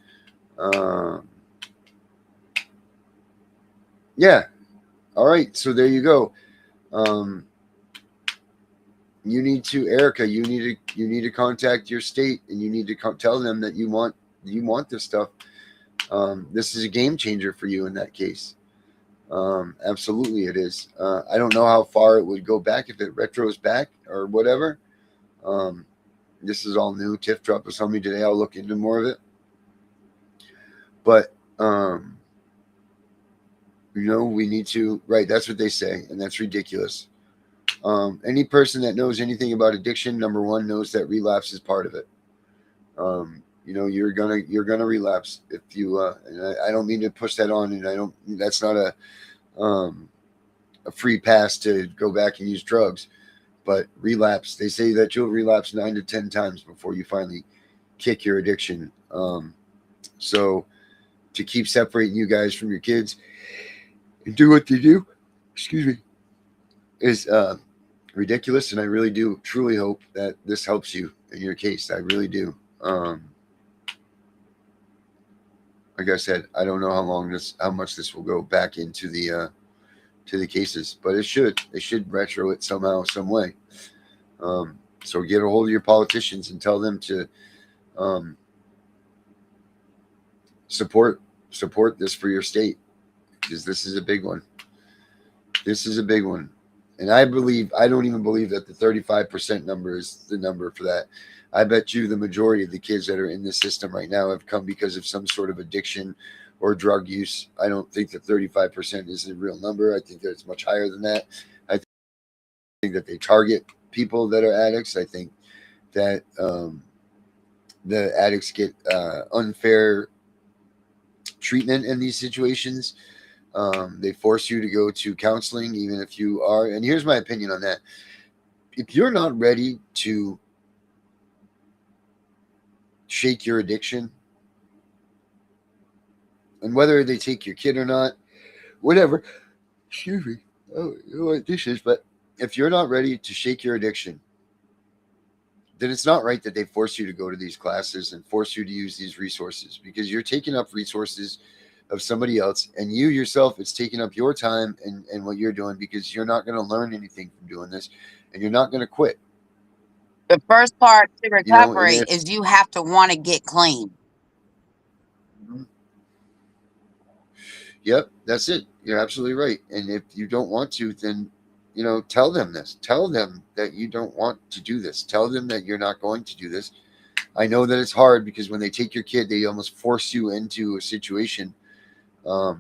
Yeah. All right. So there you go. You need to, Erica, you need to contact your state, and you need to tell them that you want this stuff. This is a game changer for you in that case. Absolutely it is. I don't know how far it would go back, if it retros back or whatever. This is all new. TIFF dropped this on me today. I'll look into more of it. But, we need to, right, that's what they say, and that's ridiculous. Any person that knows anything about addiction, number one, knows that relapse is part of it. You're gonna relapse if you. And I don't mean to push that on, and that's not a free pass to go back and use drugs, but relapse. They say that you'll relapse 9 to 10 times before you finally kick your addiction. So to keep separating you guys from your kids and do what they do, excuse me, is ridiculous. And I really do truly hope that this helps you in your case. I really do. Like I said, I don't know how much this will go back into the cases, but it should retro it somehow, some way. So get a hold of your politicians and tell them to support this for your state, because this is a big one. This is a big one. And I don't even believe that the 35% number is the number for that. I bet you the majority of the kids that are in the system right now have come because of some sort of addiction or drug use. I don't think that 35% is the real number. I think that it's much higher than that. I think that they target people that are addicts. I think that the addicts get unfair treatment in these situations. They force you to go to counseling, even if you are. And here's my opinion on that. If you're not ready to shake your addiction, and whether they take your kid or not, whatever, excuse me, oh, you know what this is, but if you're not ready to shake your addiction, then it's not right that they force you to go to these classes and force you to use these resources, because you're taking up resources of somebody else, and you yourself, it's taking up your time and what you're doing, because you're not going to learn anything from doing this, and you're not going to quit. The first part to recovery You know, is you have to want to get clean. Yep, that's it. You're absolutely right. And if you don't want to, then, you know, tell them this. Tell them that you don't want to do this. Tell them that you're not going to do this. I know that it's hard, because when they take your kid, they almost force you into a situation. But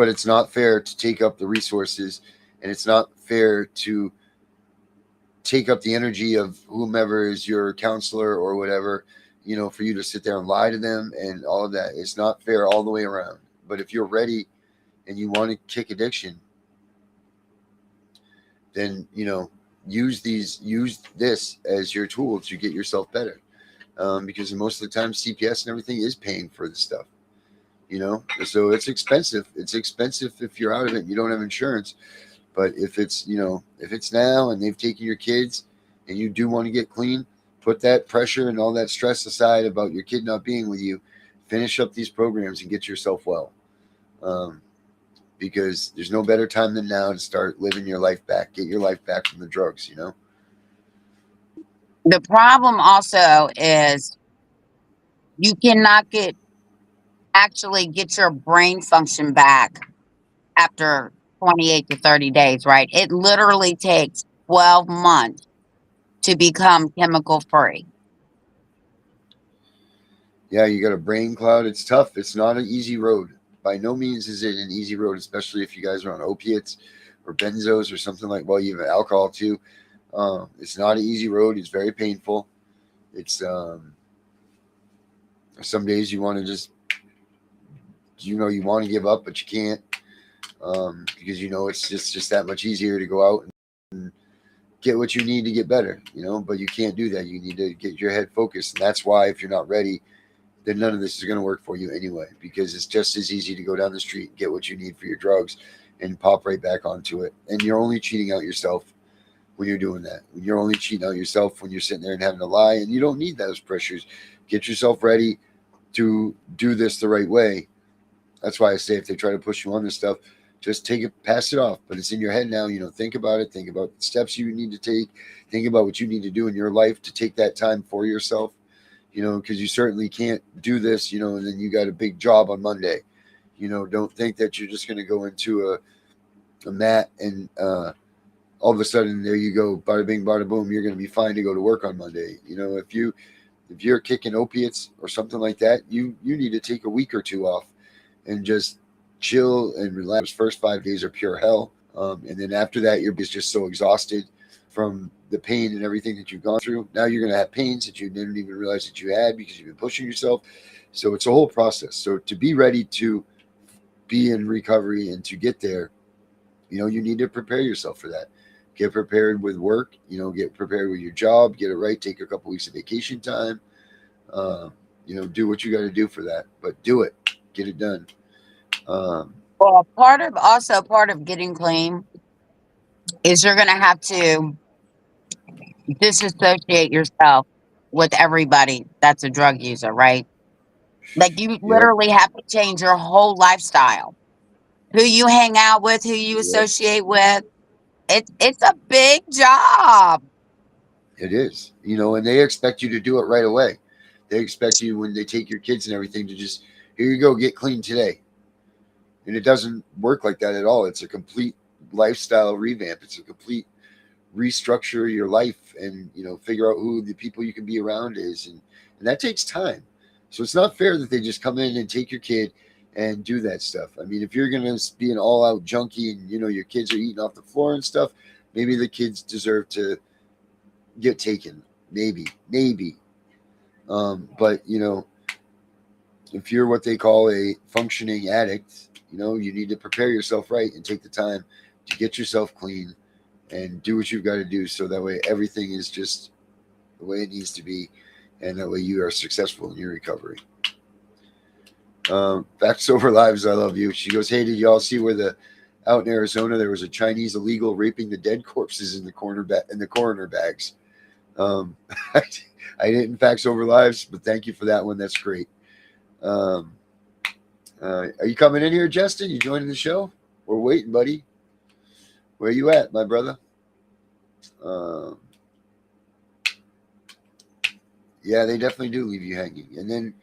it's not fair to take up the resources, and it's not fair to take up the energy of whomever is your counselor or whatever, you know, for you to sit there and lie to them and all of that. It's not fair all the way around. But if you're ready and you want to kick addiction, then, you know, use this as your tool to get yourself better. Because most of the time CPS and everything is paying for the stuff, you know, so it's expensive. It's expensive if you're out of it and you don't have insurance. But if it's, you know, if it's now and they've taken your kids and you do want to get clean, put that pressure and all that stress aside about your kid not being with you. Finish up these programs and get yourself well. Because there's no better time than now to start living your life back. Get your life back from the drugs, you know? The problem also is you cannot actually get your brain function back after 28 to 30 days, right? It literally takes 12 months to become chemical free. Yeah, you got a brain cloud. It's tough. It's not an easy road. By no means is it an easy road, especially if you guys are on opiates or benzos or something like, well, you have alcohol too. It's not an easy road. It's very painful. It's some days you want to just, you know, you want to give up, but you can't, because, you know, it's just that much easier to go out and get what you need to get better, you know, but you can't do that. You need to get your head focused. And that's why if you're not ready, then none of this is going to work for you anyway, because it's just as easy to go down the street and get what you need for your drugs and pop right back onto it. And you're only cheating out yourself when you're doing that. You're only cheating out yourself when you're sitting there and having to lie, and you don't need those pressures. Get yourself ready to do this the right way. That's why I say if they try to push you on this stuff, just take it, pass it off. But it's in your head now, you know, think about it. Think about the steps you need to take. Think about what you need to do in your life to take that time for yourself. You know, because you certainly can't do this, you know, and then you got a big job on Monday. You know, don't think that you're just going to go into a mat and all of a sudden there you go, bada bing, bada boom, you're going to be fine to go to work on Monday. You know, if you're kicking opiates or something like that, you need to take a week or two off and just chill and relax. First 5 days are pure hell. And then after that, you're just so exhausted from the pain and everything that you've gone through. Now you're going to have pains that you didn't even realize that you had because you've been pushing yourself. So it's a whole process. So to be ready to be in recovery and to get there, you know, you need to prepare yourself for that. Get prepared with work, you know, get prepared with your job, get it right, take a couple weeks of vacation time, you know, do what you got to do for that, but do it, get it done. Well, part of getting clean is you're going to have to disassociate yourself with everybody that's a drug user, right? Like you literally have to change your whole lifestyle. Who you hang out with, who you associate with. It's a big job. It is, you know, and they expect you to do it right away. They expect you when they take your kids and everything to just, here you go, get clean today. And it doesn't work like that at all. It's a complete lifestyle revamp. It's a complete restructure your life, and figure out who the people you can be around is, and that takes time. So it's not fair that they just come in and take your kid and do that stuff. I mean, if you're gonna be an all-out junkie and your kids are eating off the floor and stuff, maybe the kids deserve to get taken. Maybe. But if you're what they call a functioning addict, you need to prepare yourself right and take the time to get yourself clean and do what you've got to do, so that way everything is just the way it needs to be, and that way you are successful in your recovery. Facts Over Lives, I love you. She goes, hey, did y'all see where out in Arizona there was a Chinese illegal raping the dead corpses in the coroner bags? I didn't Facts Over Lives, but thank you for that one. That's great. Are you coming in here, Justin? You joining the show? We're waiting, buddy. Where you at, my brother? Yeah, they definitely do leave you hanging. And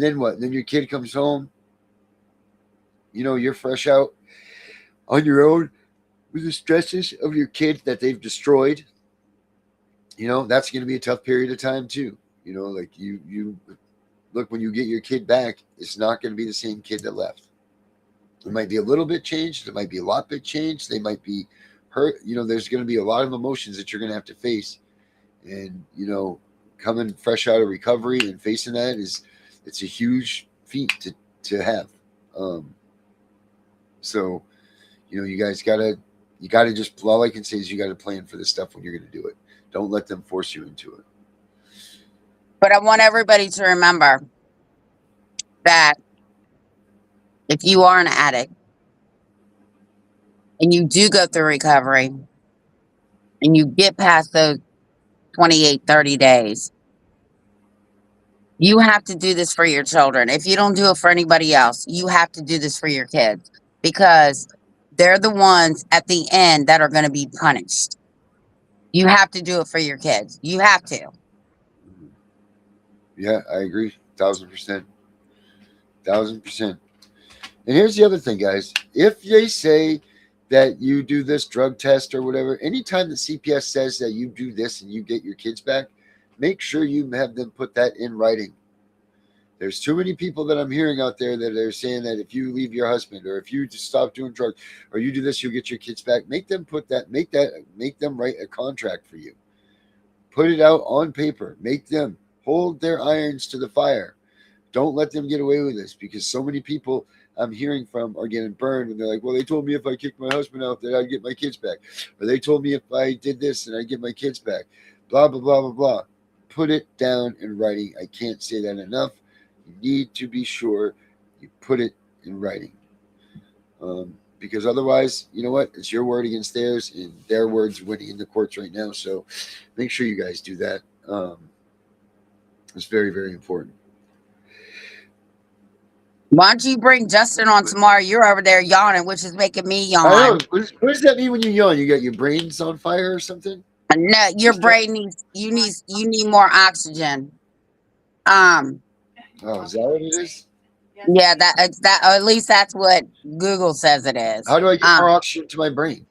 then what? And then your kid comes home. You're fresh out on your own with the stresses of your kid that they've destroyed. That's going to be a tough period of time too. Like you look, when you get your kid back, it's not going to be the same kid that left. It might be a little bit changed. It might be a lot bit changed. They might be hurt. There's going to be a lot of emotions that you're going to have to face. And, coming fresh out of recovery and facing that it's a huge feat to have. So, you guys you gotta just, all I can say is you got to plan for this stuff when you're going to do it. Don't let them force you into it. But I want everybody to remember that if you are an addict and you do go through recovery and you get past those 28, 30 days, you have to do this for your children. If you don't do it for anybody else, you have to do this for your kids, because they're the ones at the end that are going to be punished. You have to do it for your kids. You have to. Yeah, I agree. 1,000%. 1,000%. And here's the other thing, guys. If they say that you do this drug test or whatever, anytime the CPS says that you do this and you get your kids back, make sure you have them put that in writing. There's too many people that I'm hearing out there that are saying that if you leave your husband, or if you just stop doing drugs, or you do this, you'll get your kids back. Make them make them write a contract for you. Put it out on paper. Make them hold their irons to the fire. Don't let them get away with this, because so many people I'm hearing from are getting burned, and they're like, well, they told me if I kicked my husband out that I'd get my kids back. Or they told me if I did this and I'd get my kids back. Blah, blah, blah, blah, blah. Put it down in writing. I can't say that enough. You need to be sure you put it in writing. Because otherwise, you know what? It's your word against theirs, and their word's winning in the courts right now. So make sure you guys do that. It's very, very important. Why don't you bring Justin on tomorrow? You're over there yawning, which is making me yawn. I know. What does that mean when you yawn? You got your brains on fire or something? No, your brain needs you need more oxygen. Oh, is that what it is? Yeah, that at least that's what Google says it is. How do I get more oxygen to my brain?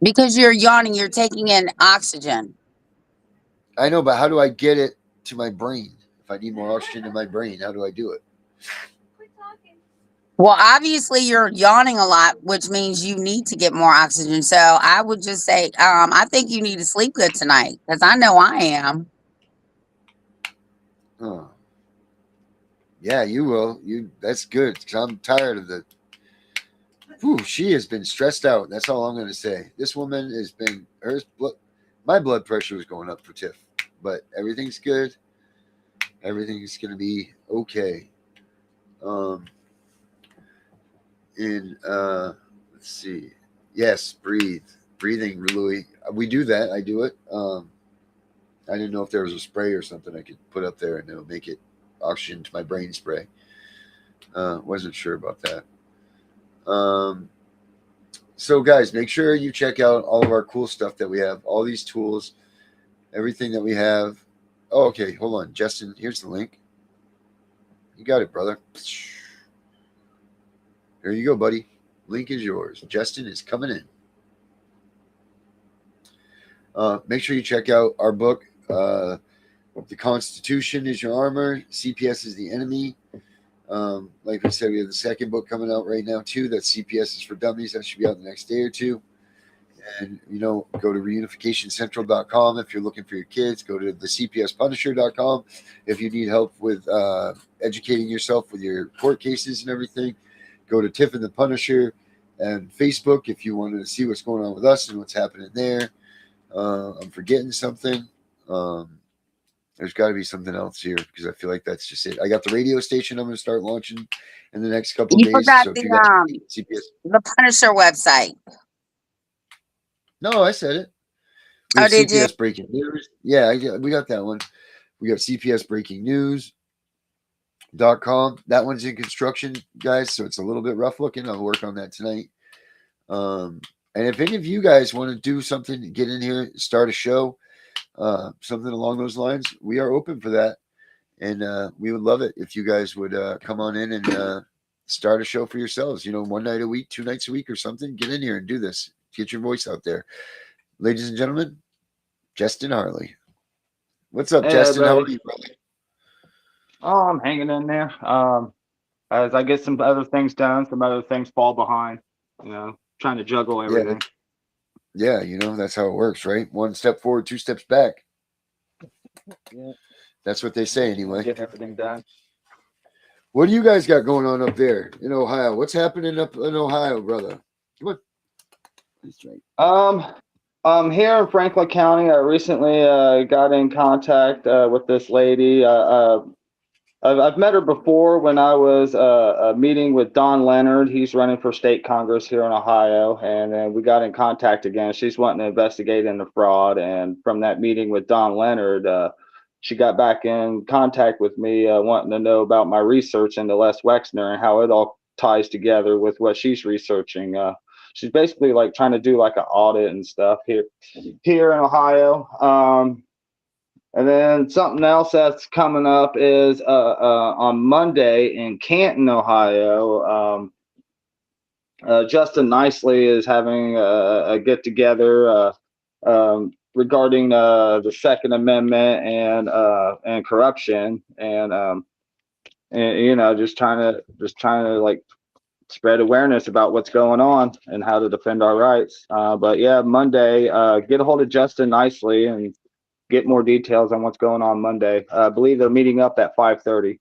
Because you're yawning, you're taking in oxygen. I know, but how do I get it to my brain? If I need more oxygen in my brain, how do I do it? Well, obviously you're yawning a lot, which means you need to get more oxygen. So I would just say, I think you need to sleep good tonight, because I know I am. Oh. Yeah, you will. That's good, because I'm tired of the. Whew, she has been stressed out. That's all I'm going to say. This woman has been my blood pressure was going up for TIFF, but everything's good. Everything's going to be okay. Let's see. Yes, breathing, Louis. We do that. I do it. I didn't know if there was a spray or something I could put up there and it'll make it oxygen to my brain spray. Wasn't sure about that. So guys, make sure you check out all of our cool stuff that we have, all these tools, everything that we have. Oh, okay, hold on, Justin, here's the link. You got it, brother. There you go, buddy. Link is yours. Justin is coming in. Make sure you check out our book. The Constitution is your armor. CPS is the enemy. Like we said, we have the second book coming out right now too. That's CPS is for Dummies. That should be out the next day or two. And, go to reunificationcentral.com if you're looking for your kids. Go to the CPSpunisher.com if you need help with educating yourself with your court cases and everything. Go to Tiff and the Punisher and Facebook if you want to see what's going on with us and what's happening there. I'm forgetting something. There's got to be something else here because I feel like that's just it. I got the radio station I'm going to start launching in the next couple of days. Forgot So if the, you got CPS, the Punisher website. no, I said it. We have did you? CPS Breaking News. Yeah, we got that one. We got CPS Breaking News.com. That one's in construction, guys, so it's a little bit rough looking. I'll work on that tonight. And if any of you guys want to do something, get in here, start a show, something along those lines, we are open for that. And we would love it if you guys would come on in and start a show for yourselves. 1 night a week, 2 nights a week or something. Get in here and do this. Get your voice out there. Ladies and gentlemen, Justin Harley. What's up, Justin? How are you, brother? Oh, I'm hanging in there. As I get some other things done, some other things fall behind. Trying to juggle everything. Yeah, that's how it works, right? 1 step forward, 2 steps back. Yeah. That's what they say anyway. Get everything done. What do you guys got going on up there in Ohio? What's happening up in Ohio, brother? Come on. That's right. Here in Franklin County, I recently got in contact with this lady. I've met her before when I was meeting with Don Leonard. He's running for state Congress here in Ohio, and then we got in contact again. She's wanting to investigate into fraud, and from that meeting with Don Leonard, she got back in contact with me, wanting to know about my research into Les Wexner and how it all ties together with what she's researching. She's basically like trying to do like an audit and stuff here in Ohio. And then something else that's coming up is on Monday in Canton, Ohio. Justin Nicely is having a get together regarding the Second Amendment and corruption, and just trying to like spread awareness about what's going on and how to defend our rights. But yeah, Monday, get a hold of Justin Nicely and get more details on what's going on Monday. I believe they're meeting up at 5:30.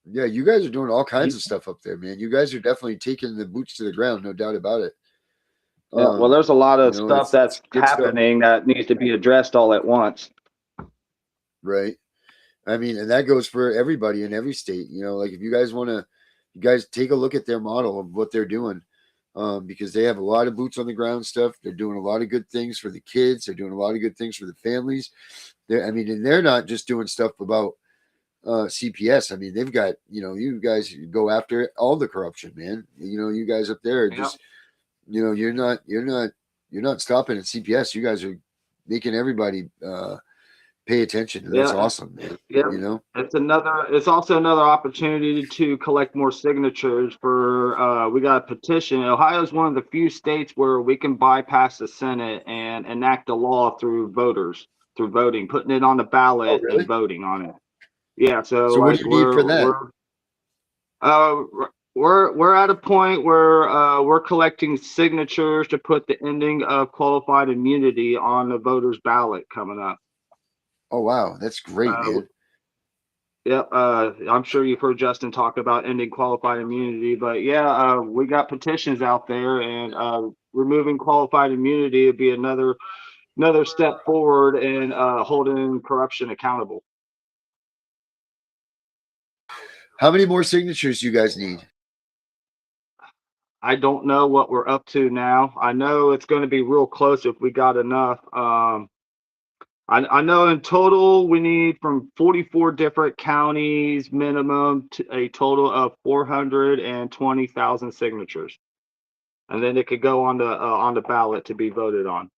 Yeah, you guys are doing all kinds of stuff up there, man. You guys are definitely taking the boots to the ground, no doubt about it. Yeah, well, there's a lot of stuff that's happening that needs to be addressed all at once. Right. I mean, and that goes for everybody in every state. Like if you guys want to, you guys take a look at their model of what they're doing. Because they have a lot of boots on the ground stuff. They're doing a lot of good things for the kids. They're doing a lot of good things for the families. And they're not just doing stuff about CPS. I mean, they've got, you guys go after all the corruption, man. You guys up there are just, you're not stopping at CPS. You guys are making everybody pay attention. That's awesome, man. Yeah. It's also another opportunity to collect more signatures for we got a petition. Ohio is one of the few states where we can bypass the Senate and enact a law through voting, putting it on the ballot and voting on it. Yeah. So what do you need for that? We're at a point where we're collecting signatures to put the ending of qualified immunity on the voters' ballot coming up. Oh, wow. That's great, man. Yep. I'm sure you've heard Justin talk about ending qualified immunity, but yeah, we got petitions out there, and removing qualified immunity would be another step forward in holding corruption accountable. How many more signatures do you guys need? I don't know what we're up to now. I know it's going to be real close if we got enough. I know in total we need from 44 different counties minimum to a total of 420,000 signatures, and then it could go on the ballot to be voted on.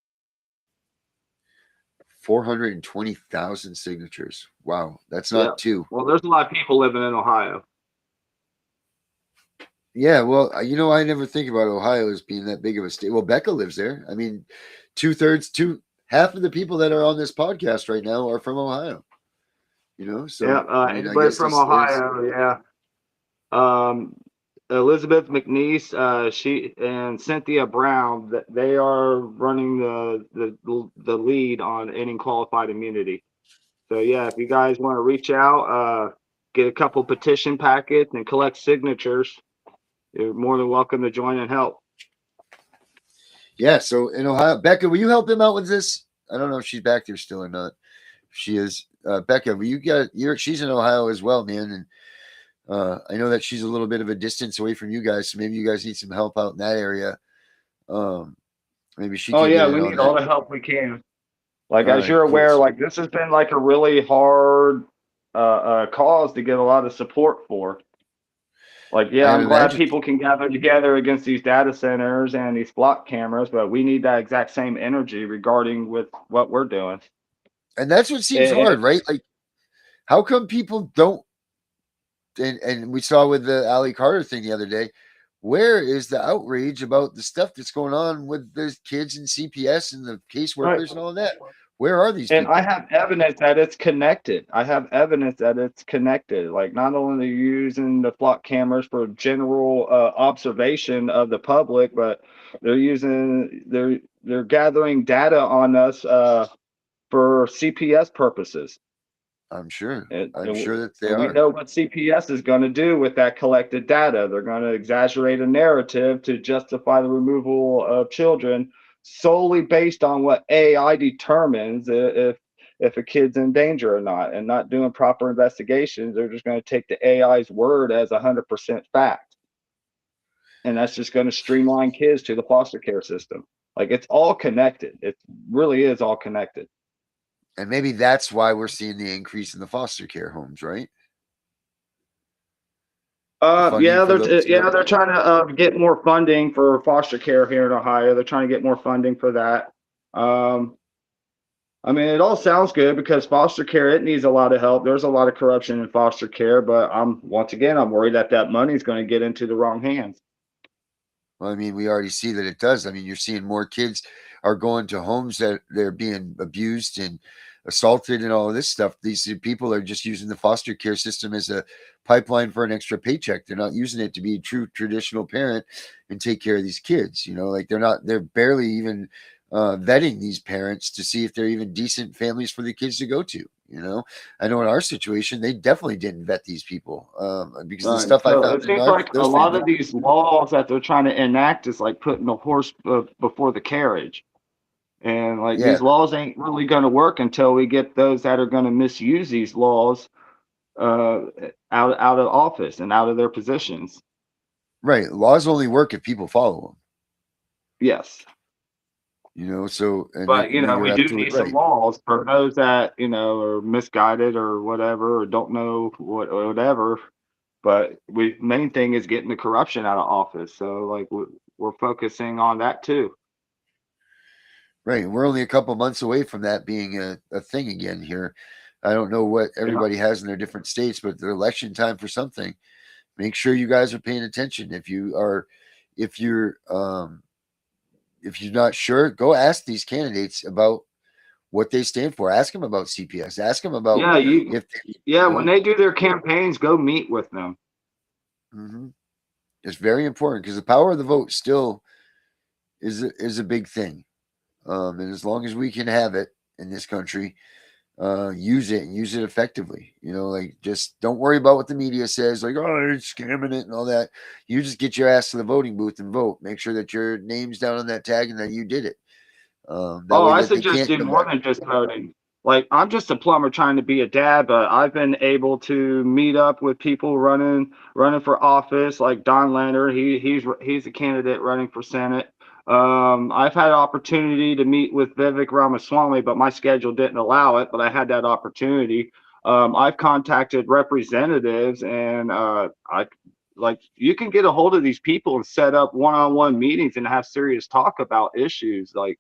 420,000 signatures. Wow, that's not two. Well, there's a lot of people living in Ohio. Yeah, well, I never think about Ohio as being that big of a state. Well, Becca lives there. I mean, half of the people that are on this podcast right now are from Ohio. Yeah, So I mean, I anybody guess from there's Ohio, yeah. Elizabeth McNeese, she and Cynthia Brown, they are running the lead on ending qualified immunity. So yeah, if you guys want to reach out, get a couple petition packets and collect signatures, you're more than welcome to join and help. Yeah, so in Ohio, Becca, will you help him out with this? I don't know if she's back there still or not. She is. Becca, she's in Ohio as well, man, and I know that she's a little bit of a distance away from you guys, so maybe you guys need some help out in that area. Maybe she Oh can yeah, get in we on need all that. the help we can. Like All as right, you're cool. aware, like this has been like a really hard cause to get a lot of support for. Like, yeah, I'm glad people can gather together against these data centers and these block cameras, but we need that exact same energy regarding with what we're doing. And that's what seems hard, right? Like, how come people don't? And we saw with the Ali Carter thing the other day. Where is the outrage about the stuff that's going on with the kids in CPS and the caseworkers and all that? Where are these And people? I have evidence that it's connected. Like not only using the flock cameras for general observation of the public, but they're gathering data on us for CPS purposes. I'm sure. And that they we are. know what CPS is going to do with that collected data. They're going to exaggerate a narrative to justify the removal of children solely based on what AI determines if a kid's in danger or not, and not doing proper investigations. They're just going to take the AI's word as 100% fact, and that's just going to streamline kids to the foster care system. Like it's all connected. It really is all connected. And maybe that's why we're seeing the increase in the foster care homes, right? They're trying to get more funding for foster care here in Ohio. They're trying to get more funding for that. I mean, it all sounds good because foster care, it needs a lot of help. There's a lot of corruption in foster care, but I'm worried that money is going to get into the wrong hands. Well, I mean, we already see that it does. I mean, you're seeing more kids are going to homes that they're being abused and assaulted and all of this stuff. These people are just using the foster care system as a pipeline for an extra paycheck. They're not using it to be a true traditional parent and take care of these kids. Like they're barely even vetting these parents to see if they're even decent families for the kids to go to. I know in our situation, they definitely didn't vet these people because the stuff I found. It seems like a lot of these laws that they're trying to enact is like putting the horse before the carriage. And like these laws ain't really going to work until we get those that are going to misuse these laws out of office and out of their positions. Right. Laws only work if people follow them. Yes. But we do need some laws for those that are misguided or whatever, or don't know whatever. But main thing is getting the corruption out of office. So like we're focusing on that too. Right. We're only a couple months away from that being a thing again here. I don't know what everybody has in their different states, but the election time for something. Make sure you guys are paying attention. If you're not sure, go ask these candidates about what they stand for. Ask them about CPS. Ask them about when they do their campaigns, go meet with them. Mm-hmm. It's very important because the power of the vote still is a big thing. And as long as we can have it in this country, use it and use it effectively. Like just don't worry about what the media says, like, oh, they're scamming it and all that. You just get your ass to the voting booth and vote. Make sure that your name's down on that tag and that you did it. I suggest do more than just voting. Like I'm just a plumber trying to be a dad, but I've been able to meet up with people running for office, like Don Leonard. He's a candidate running for Senate. I've had an opportunity to meet with Vivek Ramaswamy, but my schedule didn't allow it. But I had that opportunity. I've contacted representatives, and you can get a hold of these people and set up one-on-one meetings and have serious talk about issues. Like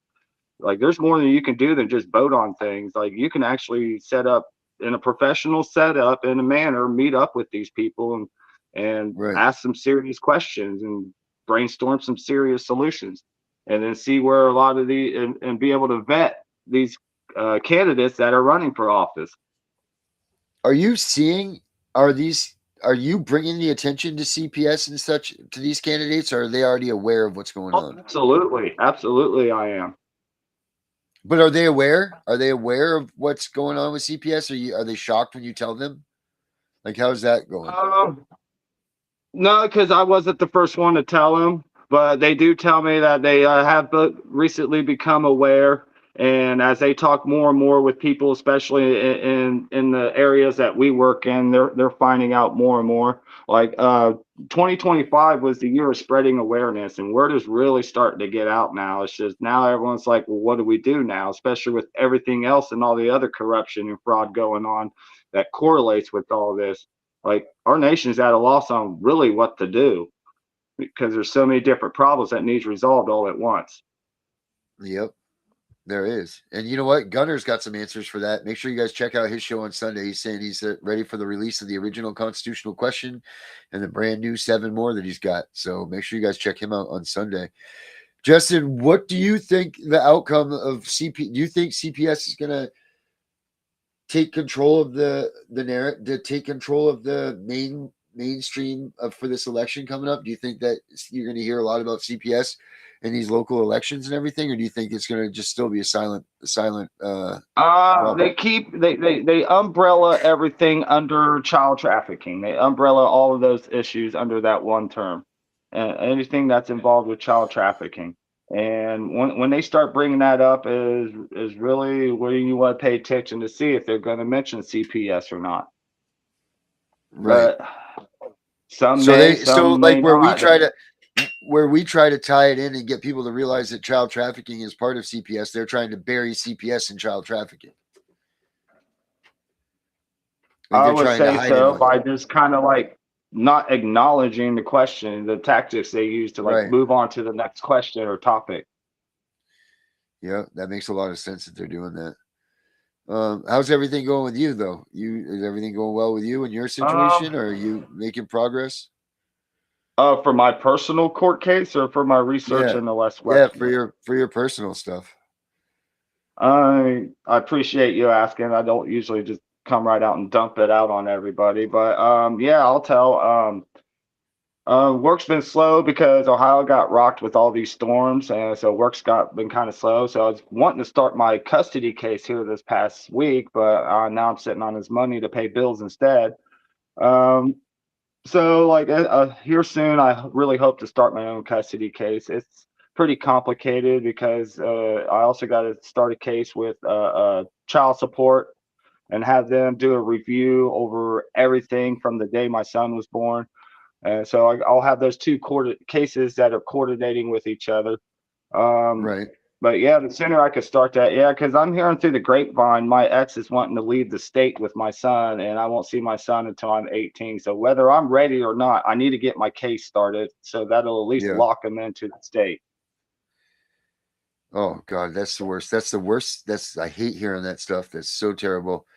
there's more than you can do than just vote on things. Like you can actually set up in a professional setup in a manner, meet up with these people and Right. ask some serious questions and brainstorm some serious solutions, and then see where a lot of and be able to vet these candidates that are running for office. Are you seeing, are you bringing the attention to CPS and such to these candidates, or are they already aware of what's going on? Absolutely. Absolutely, I am. But are they aware? Are they aware of what's going on with CPS? Are they shocked when you tell them? Like, how's that going? No, because I wasn't the first one to tell them, but they do tell me that they have recently become aware. And as they talk more and more with people, especially in the areas that we work in, they're finding out more and more. Like 2025 was the year of spreading awareness, and word is really starting to get out now. It's just now everyone's like, well, what do we do now? Especially with everything else and all the other corruption and fraud going on that correlates with all this. Like our nation's at a loss on really what to do because there's so many different problems that needs resolved all at once. Yep, there is. And you know what? Gunner's got some answers for that. Make sure you guys check out his show on Sunday. He's saying he's ready for the release of the original constitutional question and the brand new 7 more that he's got. So make sure you guys check him out on Sunday. Justin, what do you think the outcome of do you think CPS is going to take control of the narrative, to take control of the mainstream for this election coming up? Do you think that you're going to hear a lot about CPS in these local elections and everything, or do you think it's going to just still be a silent they umbrella everything under child trafficking. They umbrella all of those issues under that one term, and anything that's involved with child trafficking. And when they start bringing that up is really where you want to pay attention to see if they're going to mention CPS or not. Right. But some may, some may where not. we try to tie it in and get people to realize that child trafficking is part of CPS, they're trying to bury CPS in child trafficking. Like I would say so by just kind of like not acknowledging the question, the tactics they use to like move on to the next question or topic. Yeah, that makes a lot of sense that they're doing that. How's everything going with you, though? Is everything going well with you in your situation, or are you making progress? For my personal court case, or for my research in the West? Yeah, for your personal stuff. I appreciate you asking. I don't usually just come right out and dump it out on everybody, but yeah, I'll tell. Work's been slow because Ohio got rocked with all these storms, and so work's been kind of slow. So I was wanting to start my custody case here this past week, but now I'm sitting on his money to pay bills instead. So like here soon, I really hope to start my own custody case. It's pretty complicated because I also got to start a case with child support and have them do a review over everything from the day my son was born. And so I'll have those two cases that are coordinating with each other. Right. But yeah, the sooner I could start that, because I'm hearing through the grapevine, my ex is wanting to leave the state with my son, and I won't see my son until I'm 18. So whether I'm ready or not, I need to get my case started so that'll at least lock him into the state. Oh God, that's the worst. That's the worst. I hate hearing that stuff. That's so terrible.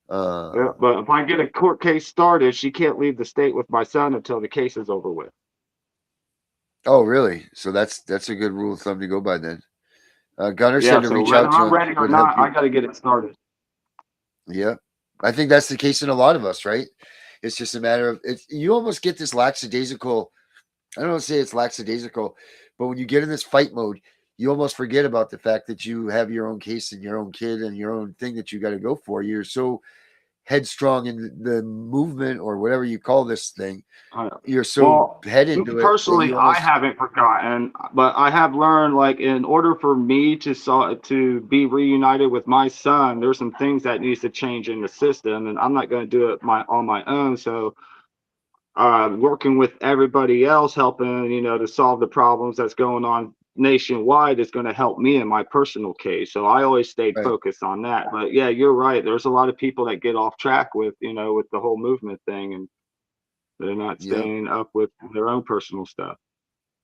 But if I get a court case started, she can't leave the state with my son until the case is over with. Oh, really? So that's a good rule of thumb to go by then. Gunner said to reach out to him. I'm ready or not, I got to get it started. Yeah, I think that's the case in a lot of us, right? It's just a matter of you almost get this lackadaisical. I don't want to say it's lackadaisical, but when you get in this fight mode, you almost forget about the fact that you have your own case and your own kid and your own thing that you got to go for. You're so headstrong in the movement or whatever you call this thing. You're so head into it. Personally, I haven't forgotten, but I have learned, like, in order for me to be reunited with my son, there's some things that needs to change in the system, and I'm not going to do it on my own. So working with everybody else, helping, to solve the problems that's going on nationwide is going to help me in my personal case. So I always stayed focused on that. But yeah, you're right. There's a lot of people that get off track with, with the whole movement thing, and they're not staying up with their own personal stuff.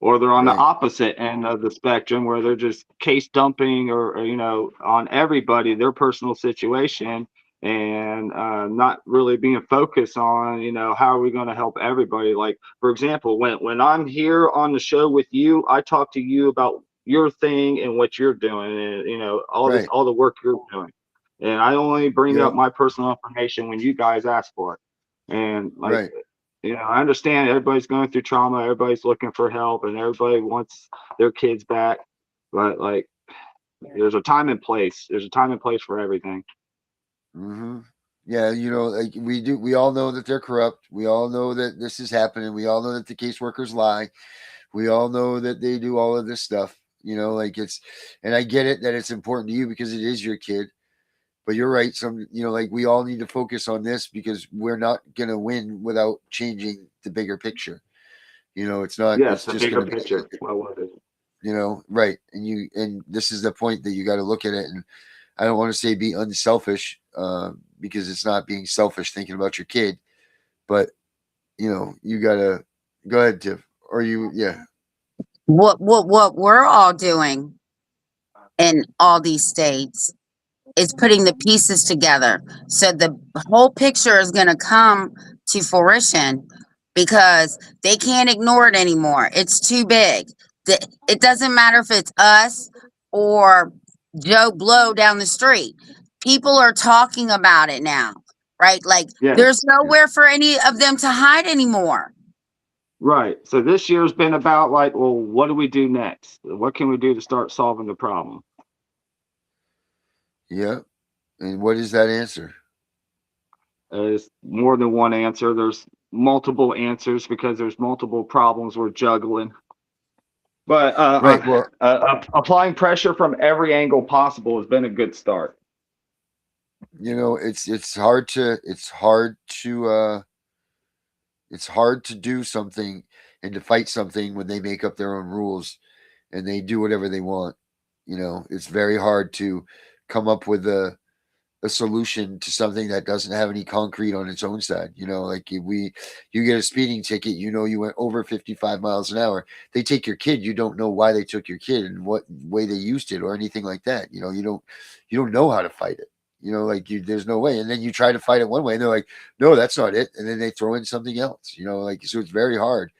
Or they're on the opposite end of the spectrum where they're just case dumping or on everybody, their personal situation, and not really being focused on, you know, how are we going to help everybody. Like, for example, when I'm here on the show with you, I talk to you about your thing and what you're doing, and you know, Right. all the work you're doing, and I only bring Yep. up my personal information when you guys ask for it. And like, Right. you know, I understand everybody's going through trauma, everybody's looking for help, and everybody wants their kids back, but like, there's a time and place. There's a time and place for everything. Mm-hmm. Yeah, you know, like we all know that they're corrupt. We all know that this is happening. We all know that the caseworkers lie. We all know that they do all of this stuff. You know, like and I get it that it's important to you because it is your kid. But you're right. You know, like we all need to focus on this because we're not going to win without changing the bigger picture. You know, it's not, Yes, it's the just bigger going to be, picture. What is it? you know, right. And this is the point that you got to look at it. And I don't want to say be unselfish because it's not being selfish thinking about your kid, but you know, you got to go ahead, Tiff, or yeah. What we're all doing in all these states is putting the pieces together. So the whole picture is going to come to fruition because they can't ignore it anymore. It's too big. It doesn't matter if it's us or Joe Blow down the street. People are talking about it now, right? Like Yes. there's nowhere for any of them to hide anymore. Right. So this year's been about like, well, what do we do next? What can we do to start solving the problem? Yeah. And what is that answer? There's more than one answer. There's multiple answers because there's multiple problems we're juggling. But right. Well, applying pressure from every angle possible has been a good start. You know, it's hard to do something and to fight something when they make up their own rules and they do whatever they want. You know, it's very hard to come up with a solution to something that doesn't have any concrete on its own side. You know, like you get a speeding ticket, you know, you went over 55 miles an hour. They take your kid, you don't know why they took your kid and what way they used it or anything like that. You know, you don't know how to fight it. You know, like there's no way. And then you try to fight it one way and they're like, no, that's not it. And then they throw in something else, you know, like, so it's very hard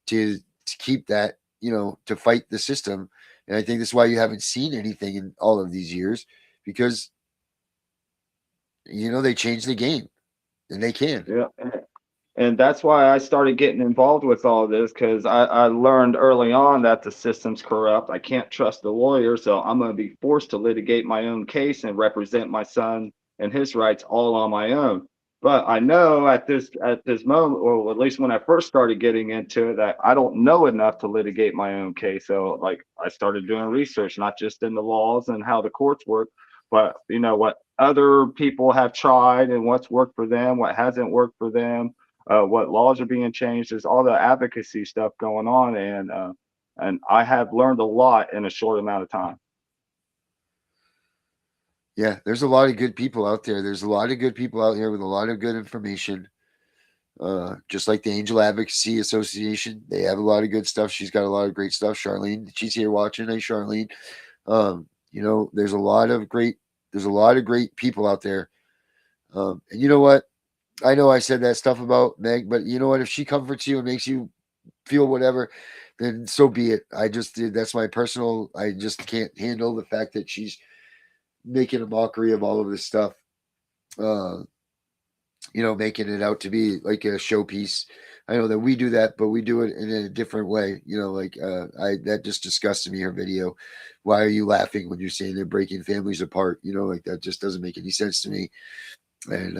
to keep that, you know, to fight the system. And I think that's why you haven't seen anything in all of these years because, you know, they changed the game and they can. Yeah. And that's why I started getting involved with all this because I learned early on that the system's corrupt. I can't trust the lawyer, so I'm going to be forced to litigate my own case and represent my son and his rights all on my own. But I know at this moment, or at least when I first started getting into it, that I don't know enough to litigate my own case. So like I started doing research, not just in the laws and how the courts work, but you know what other people have tried and what's worked for them, what hasn't worked for them, what laws are being changed. There's all the advocacy stuff going on, and I have learned a lot in a short amount of time. Yeah, there's a lot of good people out there. There's a lot of good people out here with a lot of good information. Just like the Angel Advocacy Association, they have a lot of good stuff. She's got a lot of great stuff. Charlene, she's here watching. Hey, Charlene. You know, there's a lot of great people out there. And you know what? I know I said that stuff about Meg, but you know what? If she comforts you and makes you feel whatever, then so be it. That's my personal. I just can't handle the fact that she's making a mockery of all of this stuff. You know, making it out to be like a showpiece. I know that we do that, but we do it in a different way. You know, like that just disgusted me, her video. Why are you laughing when you're saying they're breaking families apart? You know, like that just doesn't make any sense to me. And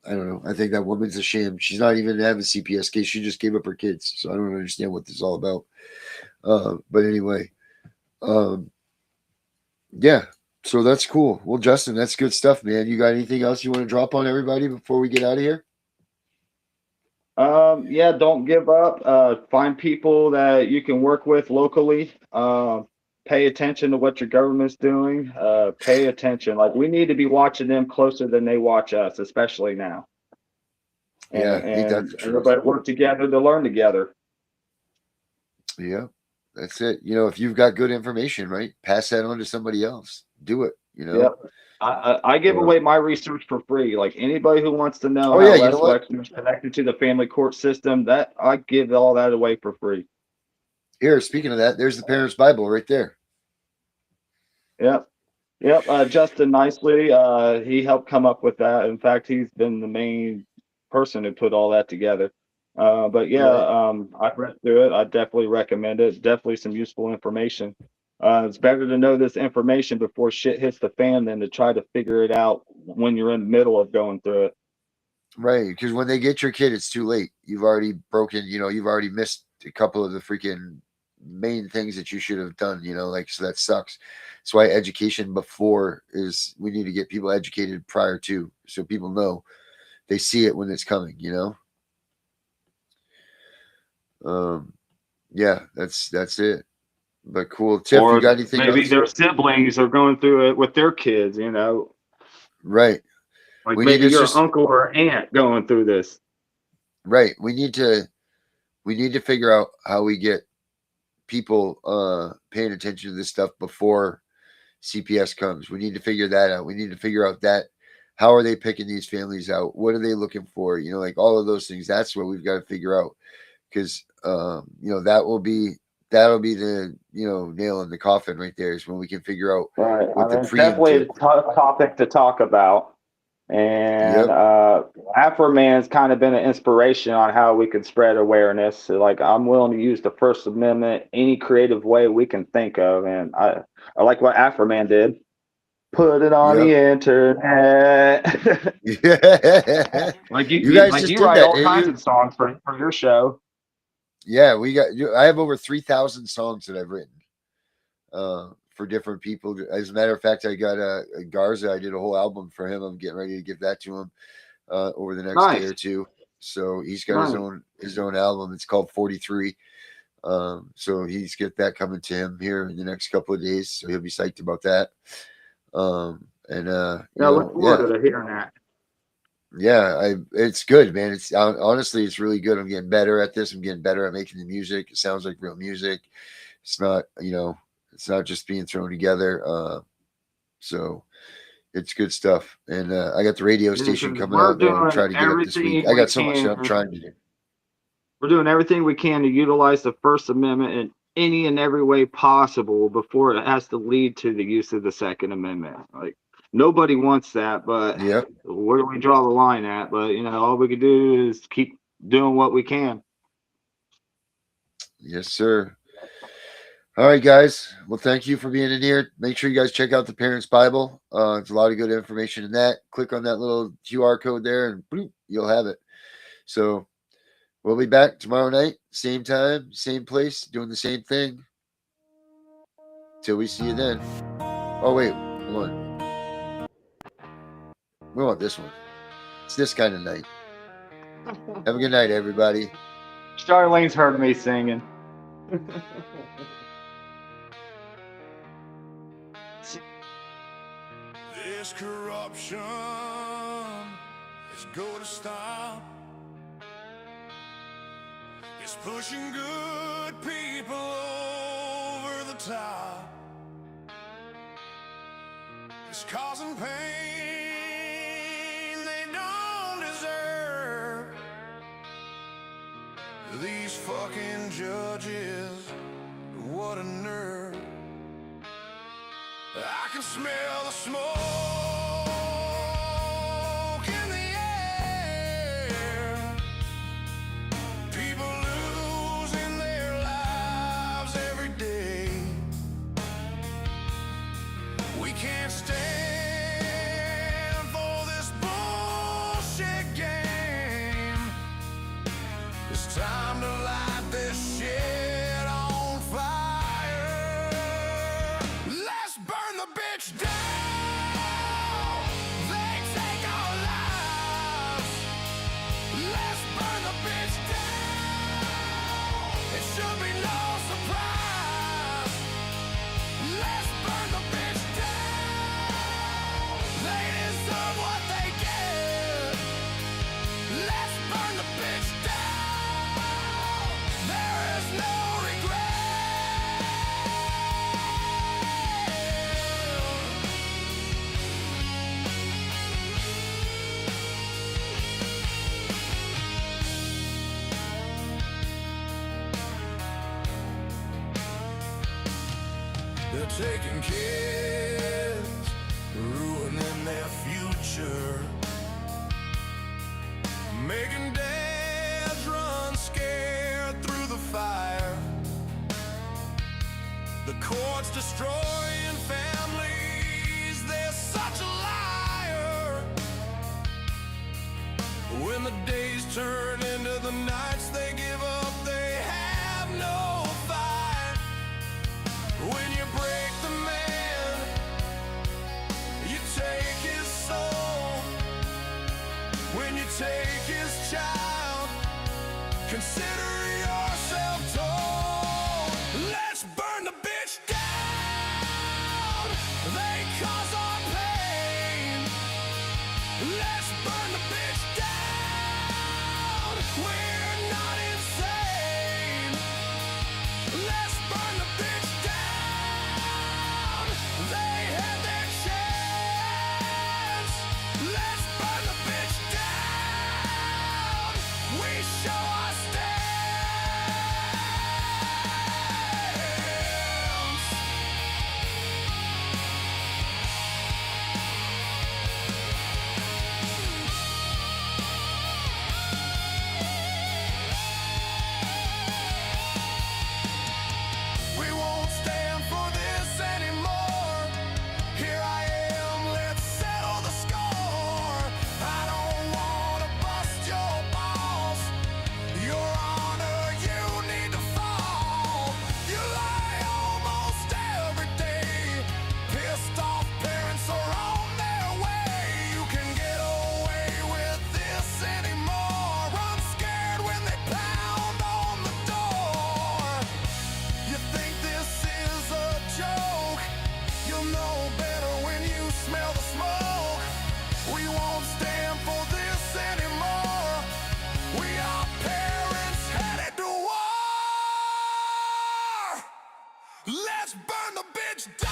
I don't know. I think that woman's a sham. She's not even having a CPS case. She just gave up her kids. So I don't understand what this is all about. But anyway, yeah. So that's cool. Well, Justin, that's good stuff, man. You got anything else you want to drop on everybody before we get out of here? Yeah, don't give up. Find people that you can work with locally. Pay attention to what your government's doing. Pay attention. Like we need to be watching them closer than they watch us, especially now. And everybody work together to learn together. Yeah, that's it. You know, if you've got good information, right, pass that on to somebody else. Do it. you know? Yep. I give away my research for free. Like anybody who wants to know Oh, how yeah, you know Les what? Wexner is connected to the family court system, that I give all that away for free. Here, speaking of that, there's the Parents Bible right there. Yep. Yep. Justin Nicely, he helped come up with that. In fact, he's been the main person who put all that together. But yeah, I've read through it. I definitely recommend it. Definitely some useful information. It's better to know this information before shit hits the fan than to try to figure it out when you're in the middle of going through it. Right, because when they get your kid, it's too late. You've already broken, you've already missed a couple of the freaking main things that you should have done, like, so that sucks. That's why education we need to get people educated prior to, so people know, they see it when it's coming, yeah, that's it. But cool. Tiff, Or you got anything maybe else? their siblings are going through it with their kids, Right. Like We maybe need to your just- uncle or aunt going through this. Right. We need to figure out how we get people paying attention to this stuff before CPS comes. We need to figure that out. We need to figure out that how are they picking these families out? What are they looking for? Like all of those things. That's what we've got to figure out. Because that'll be the nail in the coffin right there, is when we can figure out Right. what the It's definitely a preemptive. tough topic to talk about. And Afroman's kind of been an inspiration on how we could spread awareness. So, like, I'm willing to use the First Amendment any creative way we can think of. And I like what Afroman did. Put it on the internet. Yeah. Like You guys just you did write that, all didn't kinds you? of songs for your show. Yeah, I have over 3,000 songs that I've written for different people. As a matter of fact, I got a Garza. I did a whole album for him. I'm getting ready to give that to him over the next day or two. So he's got his own album. It's called 43. So he's got that coming to him here in the next couple of days. So he'll be psyched about that. Look forward to hearing that. Yeah, it's good, man. It's honestly, it's really good. I'm getting better at this. I'm getting better at making the music. It sounds like real music. It's not, it's not just being thrown together. So it's good stuff. And I got the radio station coming out there. I'm trying to get up this week. I got so much that I'm trying to do. We're doing everything we can to utilize the First Amendment in any and every way possible before it has to lead to the use of the Second Amendment. Like, nobody wants that, but where do we draw the line at? But, all we can do is keep doing what we can. Yes, sir. All right, guys. Well, thank you for being in here. Make sure you guys check out the Parents Bible. There's a lot of good information in that. Click on that little QR code there and boop, you'll have it. So we'll be back tomorrow night, same time, same place, doing the same thing. Till we see you then. Oh, wait. Hold on. We want this one. It's this kind of night. Have a good night, everybody. Charlene's heard me singing. This corruption is going to stop. It's pushing good people over the top. It's causing pain they don't deserve. These fucking judges, what a nerve. I can smell the smoke in the air. People losing their lives every day. We can't stand for this bullshit game. It's time to light this shit on fire. Let's burn the bitch down. They take our lives. Let's burn the bitch down. It should be no surprise. Let's burn the bitch down. They deserve what they get. Let's burn the bitch down. There is no regret. They're taking kids, ruining their future, making dads run scared through the fire. The court's destroying families, they're such a liar. When the days turn into the nights, they give up, they have no fight. When you break the man, you take his soul. When you take his child, consider yourself told. Let's burn the bitch down. They cause our pain. Let's burn the bitch down. We're not insane. Let's burn the bitch down. They had their chance. Let's burn the bitch down. We show our stance. We won't stand for this anymore. Here I am, let's settle the score. I don't wanna bust your balls. Your Honor, you need to fall. You lie almost every day. Pissed off parents are on their way. You can get away with this anymore. I'm scared when they pound on the door. You think this is a joke? You'll know better when you smell the smoke. We won't stand for this anymore. We are parents headed to war. Let's burn the bitch down.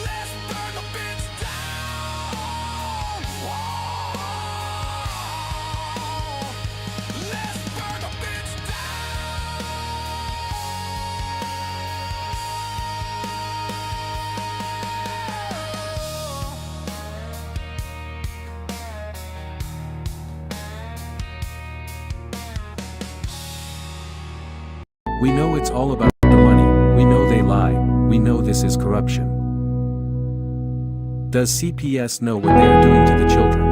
Let's burn the bitch down. Let's burn the bitch We know it's all about the money, we know they lie, we know this is corruption. Does CPS know what they are doing to the children?